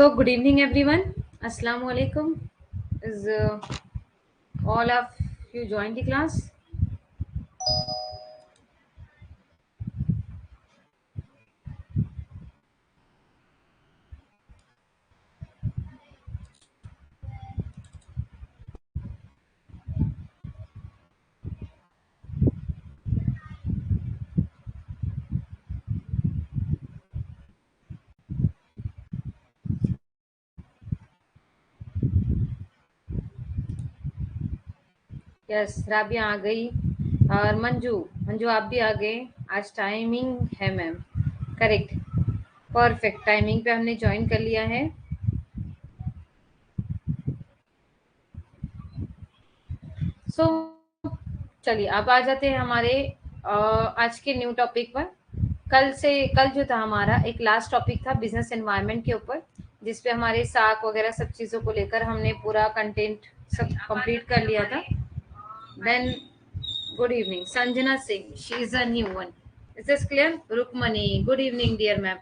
So, good evening, everyone. Assalamu alaikum. Is all of you joined the class? Yes, Rabia आ गई और मंजू मंजू आप भी आ गए। आज टाइमिंग है मैम, करेक्ट, परफेक्ट टाइमिंग पे हमने ज्वाइन कर लिया है। सो चलिए अब आ जाते हैं हमारे आज के न्यू टॉपिक पर। कल जो था हमारा एक लास्ट टॉपिक था बिजनेस एनवायरनमेंट के ऊपर, जिसपे हमारे साख वगैरह सब चीज़ों को लेकर हमने पूरा कंटेंट सब कंप्लीट कर लिया था। Then good evening Sanjana Singh, she is a new one. Is this clear? Rukmani, good evening dear ma'am.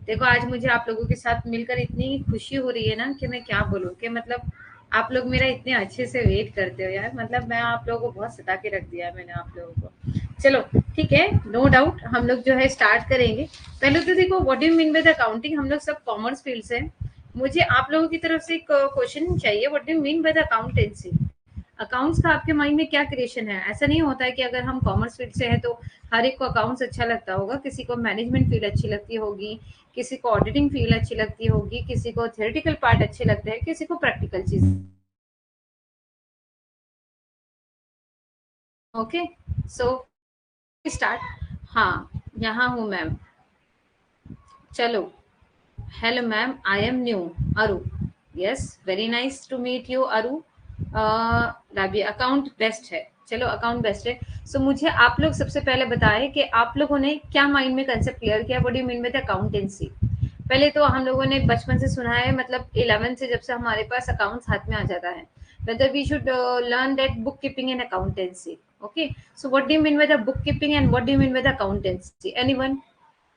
देखो आज मुझे आप लोगों के साथ मिलकर इतनी खुशी हो रही है ना कि मैं क्या बोलूँ, कि मतलब आप लोग मेरा इतने अच्छे से वेट करते हो यार। मतलब मैं आप लोगों को बहुत सता के रख दिया है मैंने आप लोगों को। चलो ठीक है, नो डाउट हम लोग जो है स्टार्ट करेंगे। पहले तो देखो what do you mean by the accounting. हम लोग सब कॉमर्स फील्ड से हैं। मुझे आप लोगों की तरफ से एक क्वेश्चन चाहिए, what do you mean by the accountancy. Accounts का आपके माइंड में क्या क्रिएशन है? ऐसा नहीं होता है कि अगर हम कॉमर्स फील्ड से हैं तो हर एक को अकाउंट्स अच्छा लगता होगा। किसी को मैनेजमेंट फील्ड अच्छी लगती होगी, किसी को ऑडिटिंग फील्ड अच्छी लगती होगी, किसी को थ्योरेटिकल पार्ट अच्छे लगते हैं, किसी को प्रैक्टिकल चीज। Okay, so start. हाँ, यहाँ हूँ मैम। चलो, hello ma'am, I am new Aru. Yes, very nice to meet you Aru. Rabia, account best है। चलो अकाउंट बेस्ट है। सो मुझे आप लोग सबसे पहले बताएं कि आप लोगों ने क्या माइंड में कंसेप्ट क्लियर किया, what do you mean with accountancy. पहले तो हम लोगों ने बचपन से सुना है, मतलब 11 से जब से हमारे पास अकाउंट्स हाथ में आ जाता है, whether we should learn that bookkeeping and accountancy. Okay, so what do you mean by the bookkeeping and what do you mean by the accountancy? Anyone,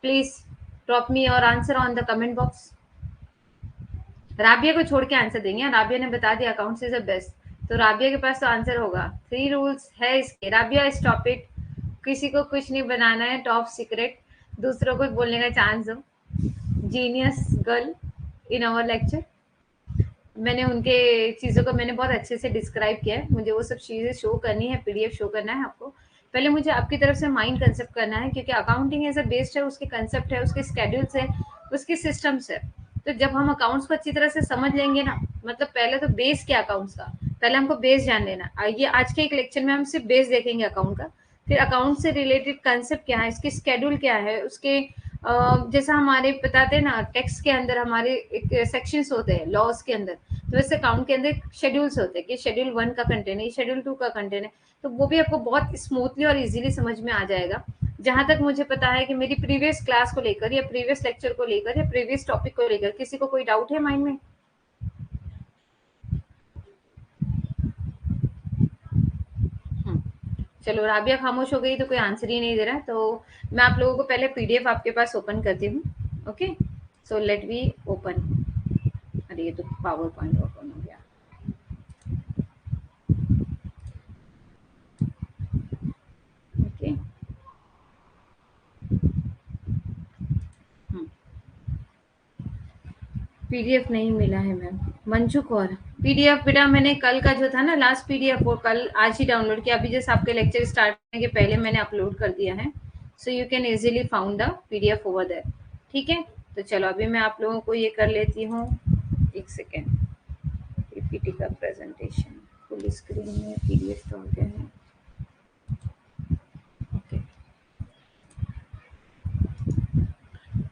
please drop me your answer on the comment box. Rabia को छोड़ के answer देंगे। राबिया ने बता दिया accounts is the best, तो राबिया के पास तो आंसर होगा। 3 रूल्स है इसके। राबिया स्टॉप इट, किसी को कुछ नहीं बनाना है, टॉप सीक्रेट। दूसरों को बोलने का चांस दो। Genius girl in our lecture. मैंने उनके चीज़ों को मैंने बहुत अच्छे से डिस्क्राइब किया है। मुझे वो सब चीज़ें शो करनी है, पीडीएफ शो करना है आपको। पहले मुझे आपकी तरफ से माइंड कंसेप्ट करना है, क्योंकि अकाउंटिंग एज अ बेस्ड है, उसके कंसेप्ट है, उसके स्केड्यूल्स है, उसके सिस्टम्स है। तो जब हम अकाउंट्स को अच्छी तरह से समझ लेंगे ना, मतलब पहले तो बेस क्या अकाउंट्स का, पहले हमको बेस जान लेना। ये आज के एक लेक्चर में हम सिर्फ बेस देखेंगे अकाउंट का। फिर अकाउंट से रिलेटेड कंसेप्ट क्या है, इसकी स्केड्यूल क्या है, उसके जैसा हमारे बताते हैं ना, टेक्स्ट के अंदर हमारे एक सेक्शंस होते हैं लॉज के अंदर, तो वैसे अकाउंट के अंदर शेड्यूल्स होते हैं कि शेड्यूल 1 का कंटेंट है, शेड्यूल 2 का कंटेंट है। तो वो भी आपको बहुत स्मूथली और इजीली समझ में आ जाएगा। जहां तक मुझे पता है कि मेरी प्रीवियस क्लास को लेकर या प्रीवियस लेक्चर को लेकर या प्रीवियस टॉपिक को लेकर किसी को कोई डाउट है माइंड में? हम्म, चलो राबिया खामोश हो गई तो कोई आंसर ही नहीं दे रहा है, तो मैं आप लोगों को पहले पीडीएफ आपके पास ओपन करती हूँ। Okay, so let we open. अरे ये तो पावर पॉइंट ओपन हो गया। ओके, पीडीएफ नहीं मिला है मैम। मंजू कौर, पीडीएफ बेटा मैंने कल का जो था ना लास्ट पीडीएफ, वो कल आज ही डाउनलोड किया। अभी जैसे आपके लेक्चर स्टार्ट करने के पहले मैंने अपलोड कर दिया है। So you can easily found the PDF over there. ठीक है, तो चलो अभी मैं आप लोगों को ये कर लेती हूँ। एक सेकेंड, पीपीटी का प्रेजेंटेशन फुल स्क्रीन में पीडीएफ तो हो गया है। ओके,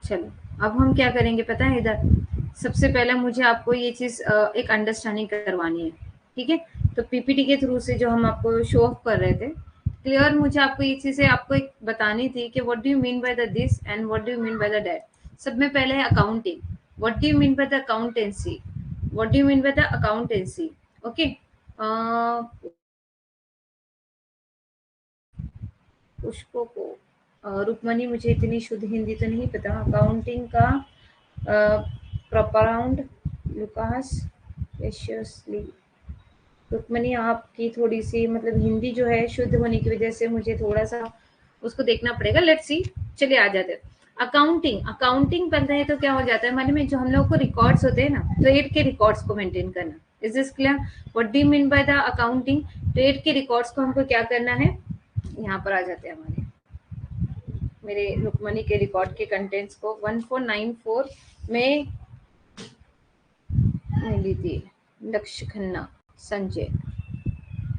चलो अब हम क्या करेंगे पता है, इधर सबसे पहले मुझे आपको ये चीज एक अंडरस्टैंडिंग करवानी है। ठीक है, तो पीपीटी के थ्रू से जो हम आपको शो ऑफ कर रहे थे, क्लियर, मुझे आपको ये चीजें आपको एक बतानी थी कि what do you mean by the this and what do you mean by the that. सब में पहले है accounting, what do you mean by the accountancy, what do you mean by the accountancy. Okay, Pushpo को रुक्मणी, मुझे इतनी शुद्ध हिंदी तो नहीं पता। अकाउंटिंग का प्रोपाउंड लुकास प्रेशियसली। रुक्मणी आपकी थोड़ी सी मतलब हिंदी जो है शुद्ध होने की वजह से मुझे थोड़ा सा उसको देखना पड़ेगा। लेट्स सी, चलिए आ जाते हैं। अकाउंटिंग, अकाउंटिंग बनता है तो क्या हो जाता है हमारे में, जो हम लोग को रिकॉर्ड्स होते हैं ना, ट्रेड के रिकॉर्ड्स को मेंटेन करना। Is this clear? What do you mean by the accounting? Trade के रिकॉर्ड्स को हमको क्या करना है, यहाँ पर आ जाते हैं हमारे मेरे रुक्मणी के रिकॉर्ड के कंटेंट्स को 1494 में मिली थी। लक्ष्य खन्ना, संजय।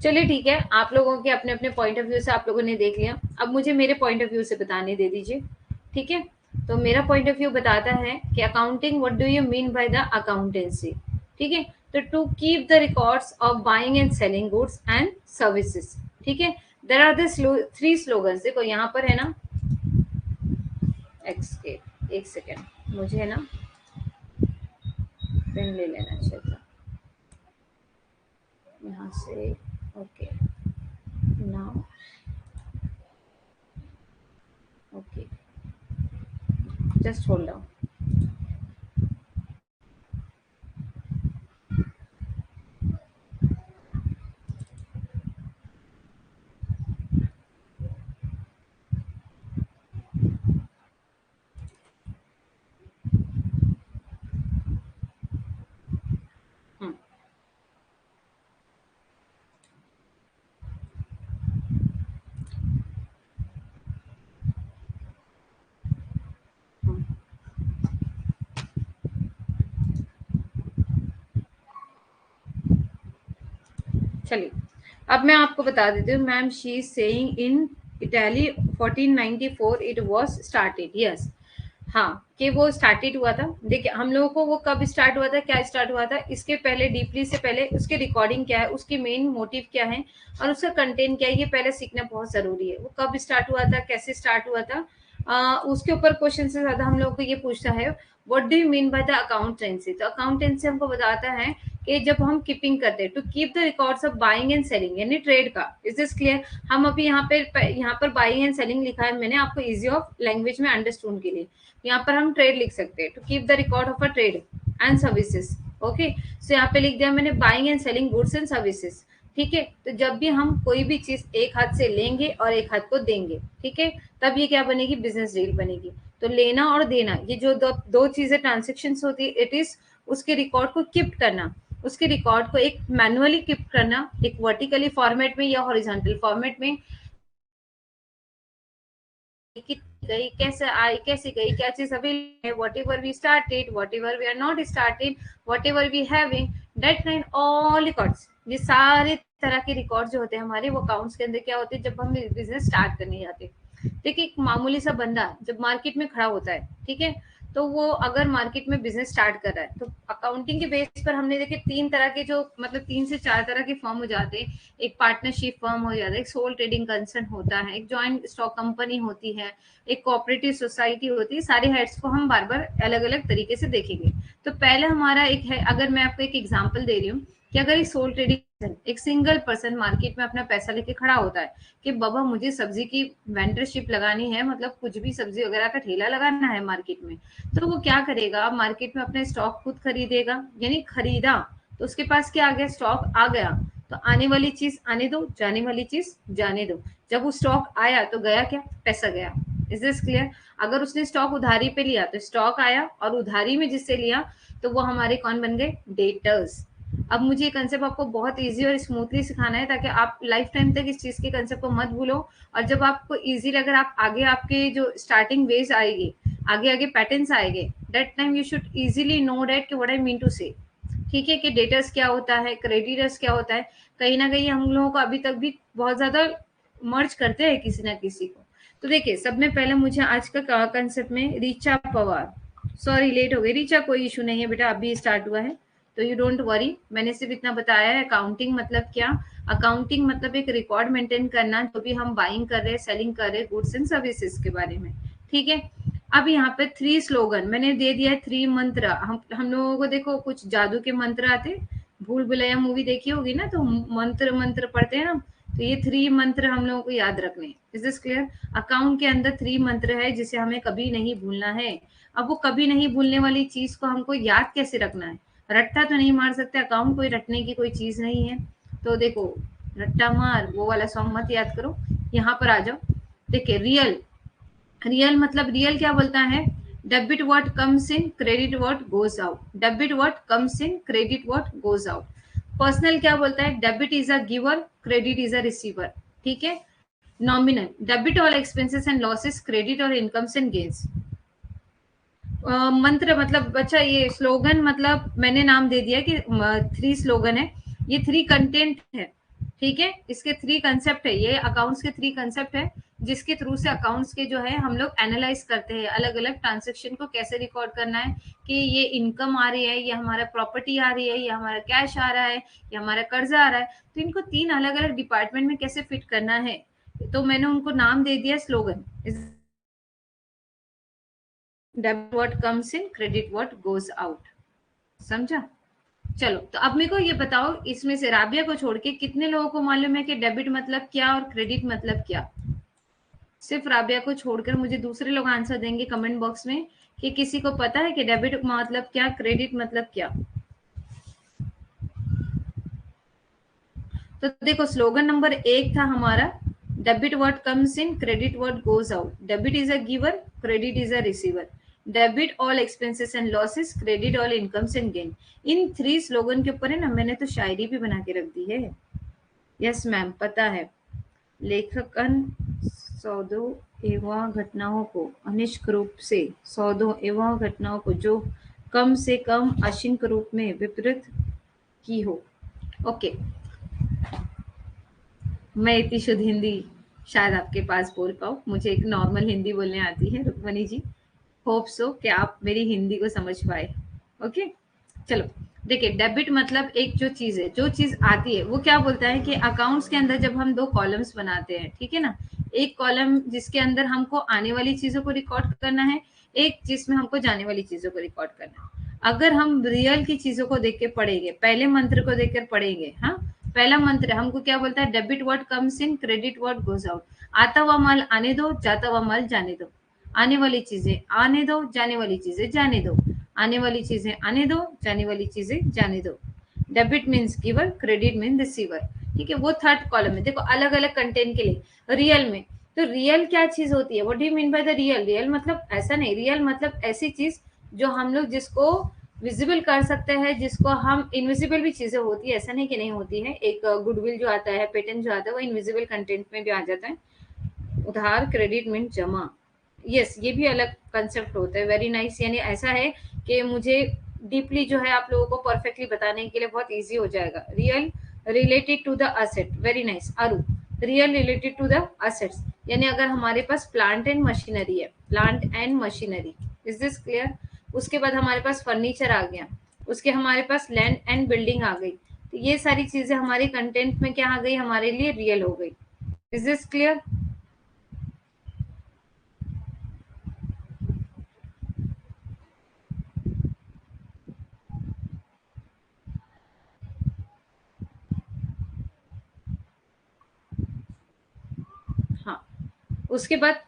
चलिए ठीक है, आप लोगों के अपने अपने पॉइंट ऑफ व्यू से आप लोगों ने देख लिया। अब मुझे मेरे पॉइंट ऑफ व्यू से बताने दे दीजिए, ठीक है? तो मेरा पॉइंट ऑफ व्यू बताता है कि accounting, what do you mean by the accountancy, ठीक है? तो to keep the records of buying and selling goods and services, ठीक है? There are the three slogans. देखो यहाँ पर है ना, एक्स के, एक सेकेंड मुझे है ना पेन ले लेना चाहिए था यहाँ से। Okay, now okay, just hold on. चलिए, अब मैं आपको बता देती हूँ। Ma'am she is saying in Italy 1494 it was started. Yes, हाँ, कि वो स्टार्टेड हुआ था। देखिए हम लोगों को वो कब स्टार्ट हुआ था, क्या स्टार्ट हुआ था, इसके पहले डीपली से पहले उसके रिकॉर्डिंग क्या है, उसकी मेन मोटिव क्या है और उसका कंटेंट क्या है, ये पहले सीखना बहुत जरूरी है। वो कब स्टार्ट हुआ था, कैसे स्टार्ट हुआ था, उसके ऊपर क्वेश्चन से ज्यादा हम लोग को ये पूछता है what do you mean by the accountancy. तो अकाउंटेंसी हमको बताता है कि जब हम कीपिंग करते हैं, to keep the records of buying and selling, यानी ट्रेड का। Is this clear? हम अभी यहाँ पर बाइंग एंड सेलिंग लिखा है मैंने आपको इजी ऑफ लैंग्वेज में अंडरस्टूड के लिए। यहाँ पर हम ट्रेड लिख सकते हैं, to keep the record of a trade and services. Okay, so यहाँ पे लिख दिया मैंने buying and selling goods and services, ठीक है? तो जब भी हम कोई भी चीज एक हाथ से लेंगे और एक हाथ को देंगे, ठीक है, तब ये क्या बनेगी, बिजनेस डील बनेगी। तो लेना और देना, ये जो दो चीजें ट्रांजेक्शन होती है, इट इज उसके रिकॉर्ड को कीप करना, उसके रिकॉर्ड को एक मैनुअली कीप करना, एक वर्टिकली फॉर्मेट में या हॉरिजॉन्टल फॉर्मेट में, गई, कैसे आई, कैसे गई, क्या चीज अवेलेबल है, whatever we started, whatever we are not started, whatever we having, that kind all records. ये सारे तरह के रिकॉर्ड जो होते हैं हमारे, वो अकाउंट्स के अंदर क्या होते हैं जब हम बिजनेस स्टार्ट करने जाते हैं। देखिए एक मामूली सा बंदा जब मार्केट में खड़ा होता है, ठीक है, तो वो अगर मार्केट में बिजनेस स्टार्ट कर रहा है, तो अकाउंटिंग के बेस पर हमने देखे तीन तरह के जो मतलब 3 से 4 तरह के फॉर्म हो जाते हैं। एक पार्टनरशिप फर्म हो जाता है, एक सोल ट्रेडिंग कंसर्न होता है, एक जॉइंट स्टॉक कंपनी होती है, एक कोऑपरेटिव सोसाइटी होती है। सारे हेड्स को हम बार बार अलग अलग तरीके से देखेंगे। तो पहले हमारा एक है, अगर मैं आपको एक एग्जांपल दे रही हूँ कि अगर एक सोल ट्रेडिंग, एक सिंगल पर्सन मार्केट में अपना पैसा लेके खड़ा होता है कि बाबा मुझे सब्जी की वेंडरशिप लगानी है, मतलब कुछ भी सब्जी वगैरह का ठेला लगाना है मार्केट में, तो वो क्या करेगा, मार्केट में अपने स्टॉक खुद खरीदेगा, यानी खरीदा तो उसके पास क्या आ गया, स्टॉक आ गया। तो आने वाली चीज आने दो, जाने वाली चीज जाने दो। जब वो स्टॉक आया तो गया क्या, पैसा गया। Is this clear? अगर उसने स्टॉक उधारी पे लिया तो स्टॉक आया, और उधारी में जिससे लिया तो वो हमारे कौन बन गए, डेटर्स। अब मुझे ये कंसेप्ट आपको बहुत इजी और स्मूथली सिखाना है ताकि आप लाइफ टाइम तक इस चीज के कंसेप्ट को मत भूलो। और जब आपको इजी अगर आप आगे आपके जो स्टार्टिंग वेज आएगी, आगे आगे पैटर्न्स आएंगे, that time you should easily know that कि व्हाट आई मीन टू से। ठीक है, कि डेटर्स क्या होता है, क्रेडिटर्स क्या होता है। कहीं ना कहीं हम लोगों को अभी तक भी बहुत ज्यादा मर्ज करते हैं किसी ना किसी को। तो देखिए सबने पहले मुझे आज का कंसेप्ट में रीचा पवार, सॉरी लेट हो गई रीचा, कोई इशू नहीं है बेटा, अभी स्टार्ट हुआ है तो यू डोंट वरी। मैंने सिर्फ इतना बताया है अकाउंटिंग मतलब क्या। अकाउंटिंग मतलब एक रिकॉर्ड मेंटेन करना, जो भी हम बाइंग कर रहे हैं, सेलिंग कर रहे हैं, गुड्स एंड सर्विसेज के बारे में। ठीक है, अब यहाँ पे 3 स्लोगन मैंने दे दिया है, 3 मंत्र। हम लोगों को देखो कुछ जादू के मंत्र आते, भूल भुलैया मूवी देखी होगी ना, तो मंत्र मंत्र पढ़ते हैं ना, तो ये 3 मंत्र हम लोगों को याद रखने। Is this clear? अकाउंट के अंदर 3 मंत्र है जिसे हमें कभी नहीं भूलना है। अब वो कभी नहीं भूलने वाली चीज को हमको याद कैसे रखना है, रट्टा तो नहीं मार सकते, अकाउंट कोई रटने की कोई चीज नहीं है। तो देखो, रट्टा मार वो वाला सॉन्ग मत याद करो, यहाँ पर आ जाओ। देखिए रियल, रियल मतलब रियल क्या बोलता है, debit what comes in, credit what goes out. Debit what comes in, credit what goes out. Personal क्या बोलता है, debit is a giver, credit is a receiver. ठीक है। Nominal, debit all expenses and losses, credit और incomes and gains. मंत्र मतलब बच्चा, ये स्लोगन मतलब मैंने नाम दे दिया कि 3 स्लोगन है, ये 3 कंटेंट है। ठीक है, इसके 3 कंसेप्ट है, ये अकाउंट्स के 3 कंसेप्ट है, जिसके थ्रू से अकाउंट्स के जो है हम लोग एनालाइज करते हैं, अलग अलग ट्रांजेक्शन को कैसे रिकॉर्ड करना है, कि ये इनकम आ रही है, ये हमारा प्रॉपर्टी आ रही है, ये हमारा कैश आ रहा है, ये हमारा कर्जा आ रहा है। तो इनको 3 अलग अलग डिपार्टमेंट में कैसे फिट करना है, तो मैंने उनको नाम दे दिया slogan. Debit what comes in, credit what goes out. समझा? चलो, तो अब मेरे को ये बताओ, इसमें से राबिया को छोड़ के कितने लोगों को मालूम है कि डेबिट मतलब क्या और क्रेडिट मतलब क्या? सिर्फ राबिया को छोड़कर मुझे दूसरे लोग आंसर देंगे कमेंट बॉक्स में कि किसी को पता है कि डेबिट मतलब क्या, क्रेडिट मतलब क्या? तो देखो, स्लोगन नंबर 1 था हमारा, debit what comes in, credit what goes out. Debit is a giver, credit is a receiver. Debit all expenses and losses, credit all incomes and gain. In 3 slogan के ऊपर है ना, मैंने तो शायरी भी बना के रख दी है। यस मैम, पता है। लेखकन सौदों एवं घटनाओं को अनिष्ट रूप से, सौदों एवं घटनाओं को जो कम से कम अशिंक रूप में विपरीत की हो। ओके, मैं इतनी शुद्ध हिंदी शायद आपके पास बोल पाऊँ, मुझे एक नॉर्मल हिंदी बोलने आती है रुक्मणी जी। होप सो कि आप मेरी हिंदी को समझ पाए। ओके, चलो। देखिए, डेबिट मतलब एक जो चीज है, जो चीज आती है, वो क्या बोलता है कि अकाउंट्स के अंदर जब हम 2 कॉलम्स बनाते हैं, ठीक है ना, एक कॉलम जिसके अंदर हमको आने वाली चीजों को रिकॉर्ड करना है, एक जिसमें हमको जाने वाली चीजों को रिकॉर्ड करना है। अगर हम रियल की चीजों को देख के पढ़ेंगे, पहले मंत्र को देखकर पढ़ेंगे, हाँ, पहला मंत्र हमको क्या बोलता है, debit what comes in, credit what goes out. आता हुआ माल आने दो, जाता हुआ माल जाने दो। आने वाली चीजें आने दो, जाने वाली चीजें जाने दो। आने वाली चीजें आने दो, जाने वाली चीजें जाने दो। Debit means giver, credit mean receiver. ठीक है, वो थर्ड कॉलम में देखो, अलग अलग कंटेंट के लिए। रियल में, तो रियल क्या चीज होती है, what do you mean by the real? Real मतलब ऐसा नहीं, रियल मतलब ऐसी चीज जो हम लोग जिसको विजिबल कर सकते हैं, जिसको हम, इनविजिबल भी चीजें होती है, ऐसा नहीं कि नहीं होती है। एक गुडविल जो आता है, पेटेंट जो आता है, वो इनविजिबल कंटेंट में भी आ जाता है। उधार, क्रेडिट मीन जमा। यस, ये भी अलग कंसेप्ट होता है। Very nice. यानी ऐसा है कि मुझे डीपली जो है आप लोगों को परफेक्टली बताने के लिए बहुत इजी हो जाएगा। Real related to the asset, very nice Aru. Real related to the assets, यानी अगर हमारे पास प्लांट एंड मशीनरी है, plant and machinery, is this clear? उसके बाद हमारे पास फर्नीचर आ गया, उसके हमारे पास लैंड एंड बिल्डिंग आ गई। तो ये सारी चीजें हमारे कंटेंट में क्या आ गई, हमारे लिए रियल हो गई। Is this clear? हाँ, उसके बाद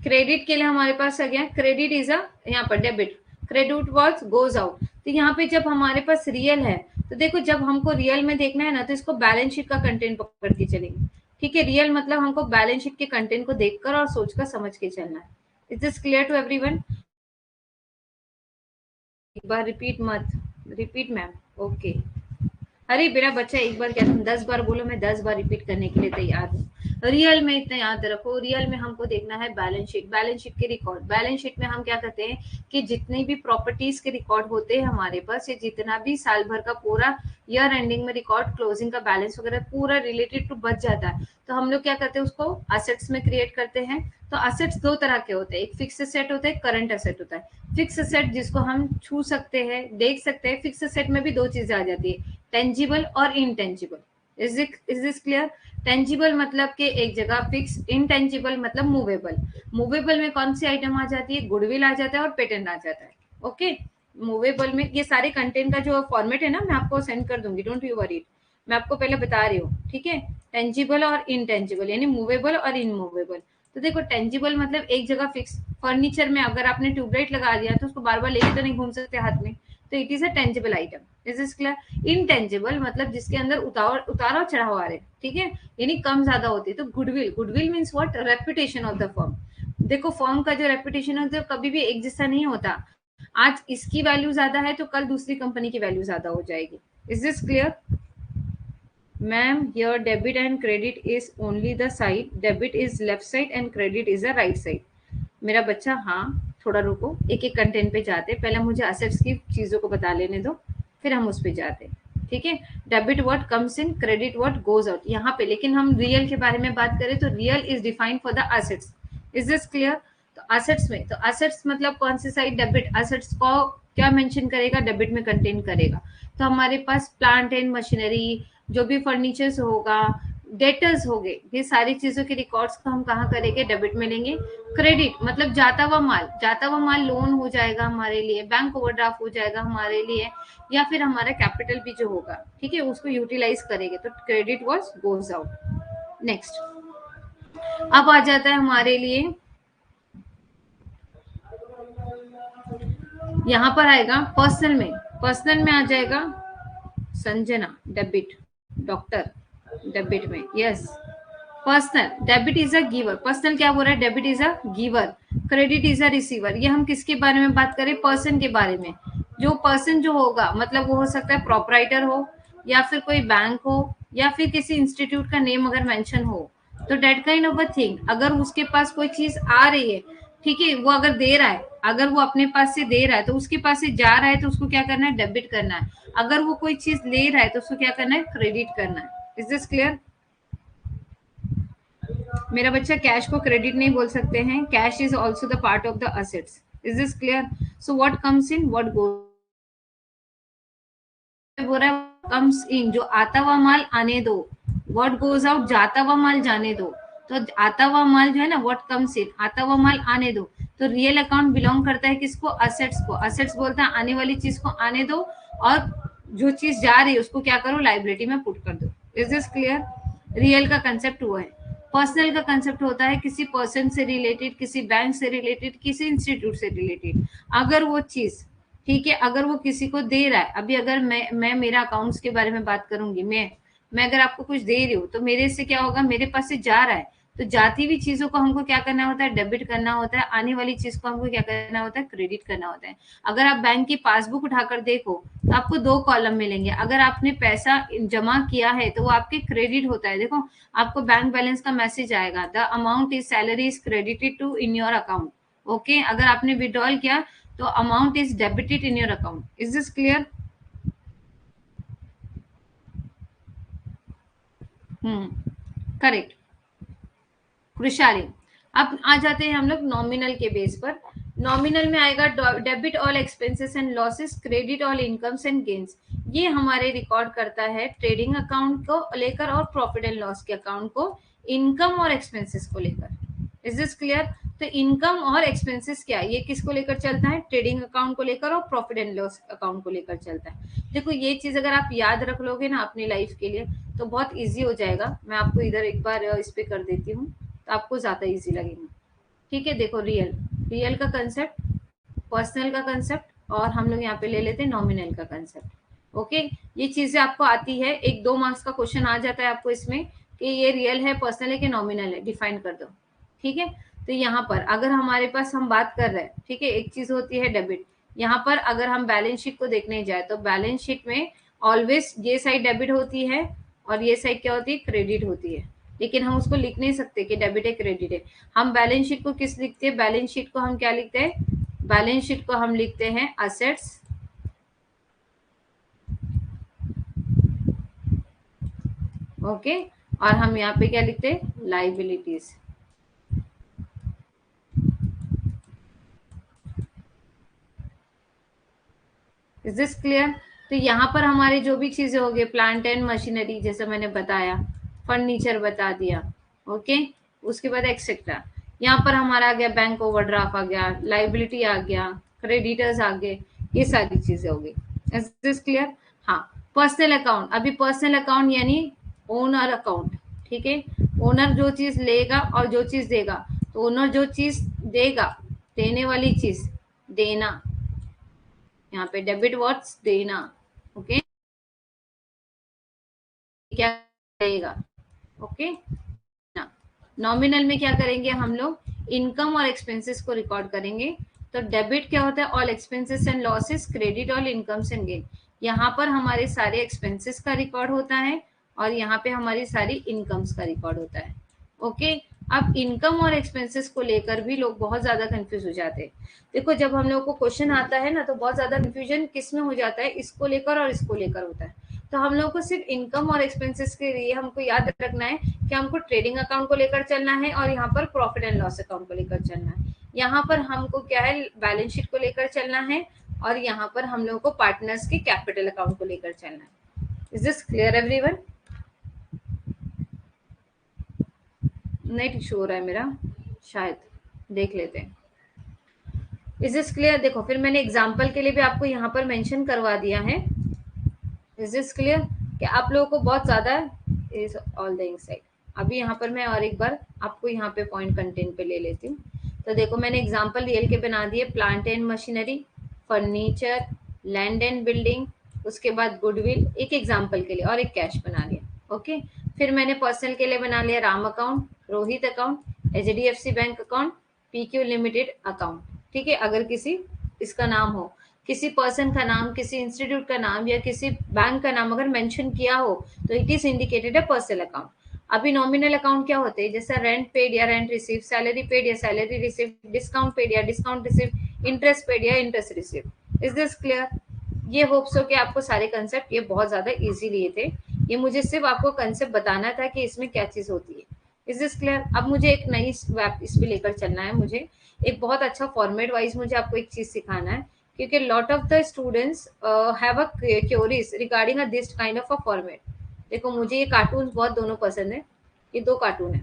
क्रेडिट के लिए हमारे पास आ गया, क्रेडिट इज अ, यहाँ पर debit, credit was goes out. तो यहाँ पे जब हमारे पास रियल है, तो देखो जब हमको रियल में देखना है ना, तो इसको बैलेंस शीट का कंटेंट पकड़ के चलेंगे। ठीक है, रियल मतलब हमको बैलेंस शीट के कंटेंट को देखकर और सोचकर समझ के चलना है। Is this clear to everyone? एक बार रिपीट मत, रिपीट मैम। ओके, अरे मेरा बच्चा, एक बार क्या तुम 10 बार बोलो, मैं 10 बार रिपीट करने के लिए तैयार हूँ। रियल में इतना याद रखो, रियल में हमको देखना है बैलेंस शीट, बैलेंस शीट के रिकॉर्ड। बैलेंस शीट में हम क्या करते हैं कि जितने भी प्रॉपर्टीज के रिकॉर्ड होते हैं हमारे पास, ये जितना भी साल भर का पूरा ईयर एंडिंग में रिकॉर्ड, क्लोजिंग का बैलेंस वगैरह पूरा रिलेटेड टू बच जाता है। तो हम लोग क्या करते हैं, उसको असेट्स में क्रिएट करते हैं। तो असेट्स 2 तरह के होते हैं, एक फिक्स असेट होता है, करंट असेट होता है। फिक्स असेट जिसको हम छू सकते हैं, देख सकते हैं। फिक्स असेट में भी 2 चीजें आ जाती है, टेंजिबल और intangible. Is this clear? Tangible मतलब कि एक जगह फिक्स, इनटेंजिबल मतलब मूवेबल। मूवेबल में कौन सी आइटम आ जाती है, गुडविल आ जाता है और पेटेंट आ जाता है। ओके, मूवेबल में ये सारे कंटेंट का जो फॉर्मेट है ना, मैं आपको सेंड कर दूंगी, डोंट यू वरी। मैं आपको पहले बता रही हूँ, ठीक है। टेंजिबल और इनटेंजिबल, यानी मूवेबल और इनमूवेबल। तो देखो, टेंजिबल मतलब एक जगह फिक्स। फर्नीचर में अगर आपने ट्यूबलाइट लगा दिया तो उसको बार बार लेके तो नहीं घूम सकते हाथ में, तो it is a tangible item. Is this clear? Intangible मतलब जिसके अंदर उतार चढ़ाव आ रहे, ठीक है, यानी कम ज्यादा होती है। तो goodwill, goodwill means what? Reputation of the firm. देखो फर्म का जो रेपुटेशन होता है कभी भी एक जैसा नहीं होता। आज इसकी वैल्यू ज्यादा है तो कल दूसरी कंपनी की वैल्यू ज्यादा हो जाएगी। Is this clear? Ma'am here debit and credit is only the side, debit is left side and credit is the right side. मेरा बच्चा हाँ, थोड़ा रुको, एक एक कंटेंट पे जाते, पहले मुझे असेट्स की चीजों को बता लेने दो, फिर हम उस पे जाते, ठीक है। Debit what comes in, credit what goes out, यहाँ पे लेकिन हम रियल के बारे में बात करें तो real is defined for the assets. Is this clear? तो असेट्स में, तो असेट्स मतलब कौन सी साइड? डेबिट। असेट्स को क्या मेंशन करेगा? डेबिट में कंटेन करेगा। तो हमारे पास प्लांट एंड मशीनरी, जो भी फर्नीचर्स होगा, डेटर्स हो गए, ये सारी चीजों के रिकॉर्ड्स को हम कहाँ करेंगे? डेबिट में लेंगे। क्रेडिट मतलब जाता हुआ माल, जाता हुआ माल लोन हो जाएगा हमारे लिए, बैंक ओवरड्राफ्ट हो जाएगा हमारे लिए, या फिर हमारा कैपिटल भी जो होगा, ठीक है, उसको यूटिलाइज करेंगे, तो credit was goes out. Next अब आ जाता है हमारे लिए, यहाँ पर आएगा पर्सनल में, पर्सनल में आ जाएगा संजना, डेबिट, डॉक्टर डेबिट में, yes. Personal, debit is a giver, personal क्या बोल रहा है? Debit is a giver, credit is a receiver. ये हम किसके बारे में बात करें? पर्सन के बारे में। जो पर्सन जो होगा मतलब वो हो सकता है प्रोपराइटर हो, या फिर कोई बैंक हो, या फिर किसी इंस्टीट्यूट का नेम अगर मेंशन हो, तो that kind of a thing, अगर उसके पास कोई चीज आ रही है, ठीक है, वो अगर दे रहा है, अगर वो अपने पास से दे रहा है तो उसके पास से जा रहा है, तो उसको क्या करना है? डेबिट करना है। अगर वो कोई चीज ले रहा है तो उसको क्या करना है? क्रेडिट करना है। Is this clear? मेरा बच्चा कैश को क्रेडिट नहीं बोल सकते हैं, cash is also the part of the assets. Is this clear? So what comes in, what goes, बोल रहा है कम्स इन, जो आता हुआ माल आने दो, व्हाट गोज आउट, जाता हुआ माल जाने दो। तो आता हुआ माल जो है ना, व्हाट कम्स इन, आता हुआ माल आने दो। तो रियल अकाउंट बिलोंग करता है किसको? असेट्स को। असेट्स बोलता है आने वाली चीज को आने दो, और जो चीज जा रही है उसको क्या करो? लाइबिलिटी में पुट कर दो। Is this clear? रियल का कंसेप्ट हुआ है। पर्सनल का कंसेप्ट होता है किसी पर्सन से रिलेटेड, किसी बैंक से रिलेटेड, किसी इंस्टीट्यूट से रिलेटेड। अगर वो चीज, ठीक है, अगर वो किसी को दे रहा है, अभी अगर मैं मेरा अकाउंट्स के बारे में बात करूंगी, मैं अगर आपको कुछ दे रही हूँ तो मेरे से क्या होगा? मेरे पास से जा रहा है, तो जाती हुई चीजों को हमको क्या करना होता है? डेबिट करना होता है। आने वाली चीज को हमको क्या करना होता है? क्रेडिट करना होता है। अगर आप बैंक की पासबुक उठाकर देखो तो आपको दो कॉलम मिलेंगे। अगर आपने पैसा जमा किया है तो वो आपके क्रेडिट होता है। देखो आपको बैंक बैलेंस का मैसेज आएगा, the amount is salary is credited to in your account. Okay, अगर आपने विड्रॉल किया तो amount is debited in your account. Is this clear? Correct खुशहाली। अब आ जाते हैं हम लोग नॉमिनल के बेस पर। नॉमिनल में आएगा debit all expenses and losses, credit all incomes and gains. ये हमारे रिकॉर्ड करता है ट्रेडिंग अकाउंट को लेकर और प्रॉफिट एंड लॉस के अकाउंट को, इनकम और एक्सपेंसेस को लेकर। Is this clear? तो इनकम और एक्सपेंसेस क्या, ये किसको लेकर चलता है? ट्रेडिंग अकाउंट को लेकर और प्रॉफिट एंड लॉस अकाउंट को लेकर चलता है। देखो ये चीज अगर आप याद रख लोगे ना अपनी लाइफ के लिए तो बहुत इजी हो जाएगा। मैं आपको इधर एक बार इस पे कर देती हूँ तो आपको ज्यादा इजी लगेगा। ठीक है, देखो रियल, रियल का कंसेप्ट, पर्सनल का कंसेप्ट, और हम लोग यहाँ पे ले लेते हैं नॉमिनल का कंसेप्ट। ओके, ये चीजें आपको आती है, एक 2 मार्क्स का क्वेश्चन आ जाता है आपको इसमें कि ये रियल है, पर्सनल है कि नॉमिनल है, डिफाइन कर दो। ठीक है, तो यहाँ पर अगर हमारे पास हम बात कर रहे हैं, ठीक है, एक चीज होती है डेबिट। यहाँ पर अगर हम बैलेंस शीट को देखने जाए तो बैलेंस शीट में ऑलवेज ये साइड डेबिट होती है और ये साइड क्या होती है? क्रेडिट होती है। लेकिन हम उसको लिख नहीं सकते कि डेबिट है क्रेडिट है। हम बैलेंस शीट को किस लिखते हैं? बैलेंस शीट को हम क्या लिखते हैं? बैलेंस शीट को हम लिखते हैं असेट्स, ओके, और हम यहाँ पे क्या लिखते हैं? लाइबिलिटीज। Is this clear? तो यहाँ पर हमारे जो भी चीजें हो गई, प्लांट एंड मशीनरी जैसे मैंने बताया, फर्नीचर बता दिया, ओके, उसके बाद एक्सेट्रा। यहाँ पर हमारा आ गया बैंक ओवरड्राफ्ट, आ गया लाइबिलिटी, आ गया क्रेडिटर्स, आ गए, ये सारी चीजें हो गई। Is this clear? हाँ, पर्सनल अकाउंट, अभी पर्सनल अकाउंट यानी ओनर अकाउंट। ठीक है, ओनर जो चीज लेगा और जो चीज देगा, तो ओनर जो चीज देगा, देने वाली चीज, देना, यहाँ पे डेबिट व्हाट्स देना, ओके, क्या रहेगा, ओके ना। नॉमिनल में क्या करेंगे हम लोग, इनकम और एक्सपेंसेस को रिकॉर्ड करेंगे। तो डेबिट क्या होता है, all expenses and losses, credit all incomes and gain. यहाँ पर हमारे सारे एक्सपेंसेस का रिकॉर्ड होता है और यहाँ पे हमारी सारी इनकम्स का रिकॉर्ड होता है, ओके। अब इनकम और एक्सपेंसेस को लेकर भी लोग बहुत ज्यादा कंफ्यूज हो जाते हैं। देखो जब हम लोग को क्वेश्चन आता है ना, तो बहुत ज्यादा कंफ्यूजन किस में हो जाता है, इसको लेकर और इसको लेकर होता है। तो हम लोग को सिर्फ इनकम और एक्सपेंसेस के लिए हमको याद रखना है कि हमको ट्रेडिंग अकाउंट को लेकर चलना है और यहाँ पर प्रॉफिट एंड लॉस अकाउंट को लेकर चलना है। यहाँ पर हमको क्या है, बैलेंस शीट को लेकर चलना है और यहाँ पर हम लोग को पार्टनर्स के कैपिटल अकाउंट को लेकर चलना है। Is this clear everyone? Net issue हो रहा है मेरा शायद, देख लेते हैं। Is this clear? देखो फिर मैंने एग्जाम्पल के लिए भी आपको यहाँ पर मेंशन करवा दिया है। इज दिस क्लियर कि आप लोगों को बहुत ज्यादा इज ऑल द इनसाइड। अभी यहाँ पर मैं और एक बार आपको यहाँ पे पॉइंट कंटेंट पे ले लेती हूँ। तो देखो मैंने एग्जाम्पल रियल के बना दिए, plant and machinery, furniture, land and building, उसके बाद गुडविल, एक एग्जाम्पल के लिए, और एक कैश बना लिया, ओके। फिर मैंने पर्सनल के लिए बना लिया Ram account, Rohit account, HDFC bank account, PQ limited account, ठीक है। अगर किसी इसका नाम हो, किसी पर्सन का नाम, किसी इंस्टीट्यूट का नाम या किसी बैंक का नाम अगर मेंशन किया हो तो it is indicated a personal account. अभी नॉमिनल अकाउंट क्या होते हैं, जैसे रेंट पेड या रेंट रिसीव, सैलरी पेड या सैलरी रिसीव, डिस्काउंट पेड या डिस्काउंट रिसीव, इंटरेस्ट पेड या interest receive. Is this clear? ये होप्स हो कि आपको सारे कंसेप्ट ये बहुत ज्यादा इजी लिए थे। ये मुझे सिर्फ आपको कंसेप्ट बताना था कि इसमें क्या चीज होती है। Is this clear? अब मुझे एक नई वेब इस पे लेकर चलना है, मुझे एक बहुत अच्छा फॉर्मेट वाइज मुझे आपको एक चीज सिखाना है, क्योंकि lot of the students have a queries regarding a this kind of a format. देखो मुझे ये कार्टून बहुत दोनों पसंद है, ये दो कार्टून है,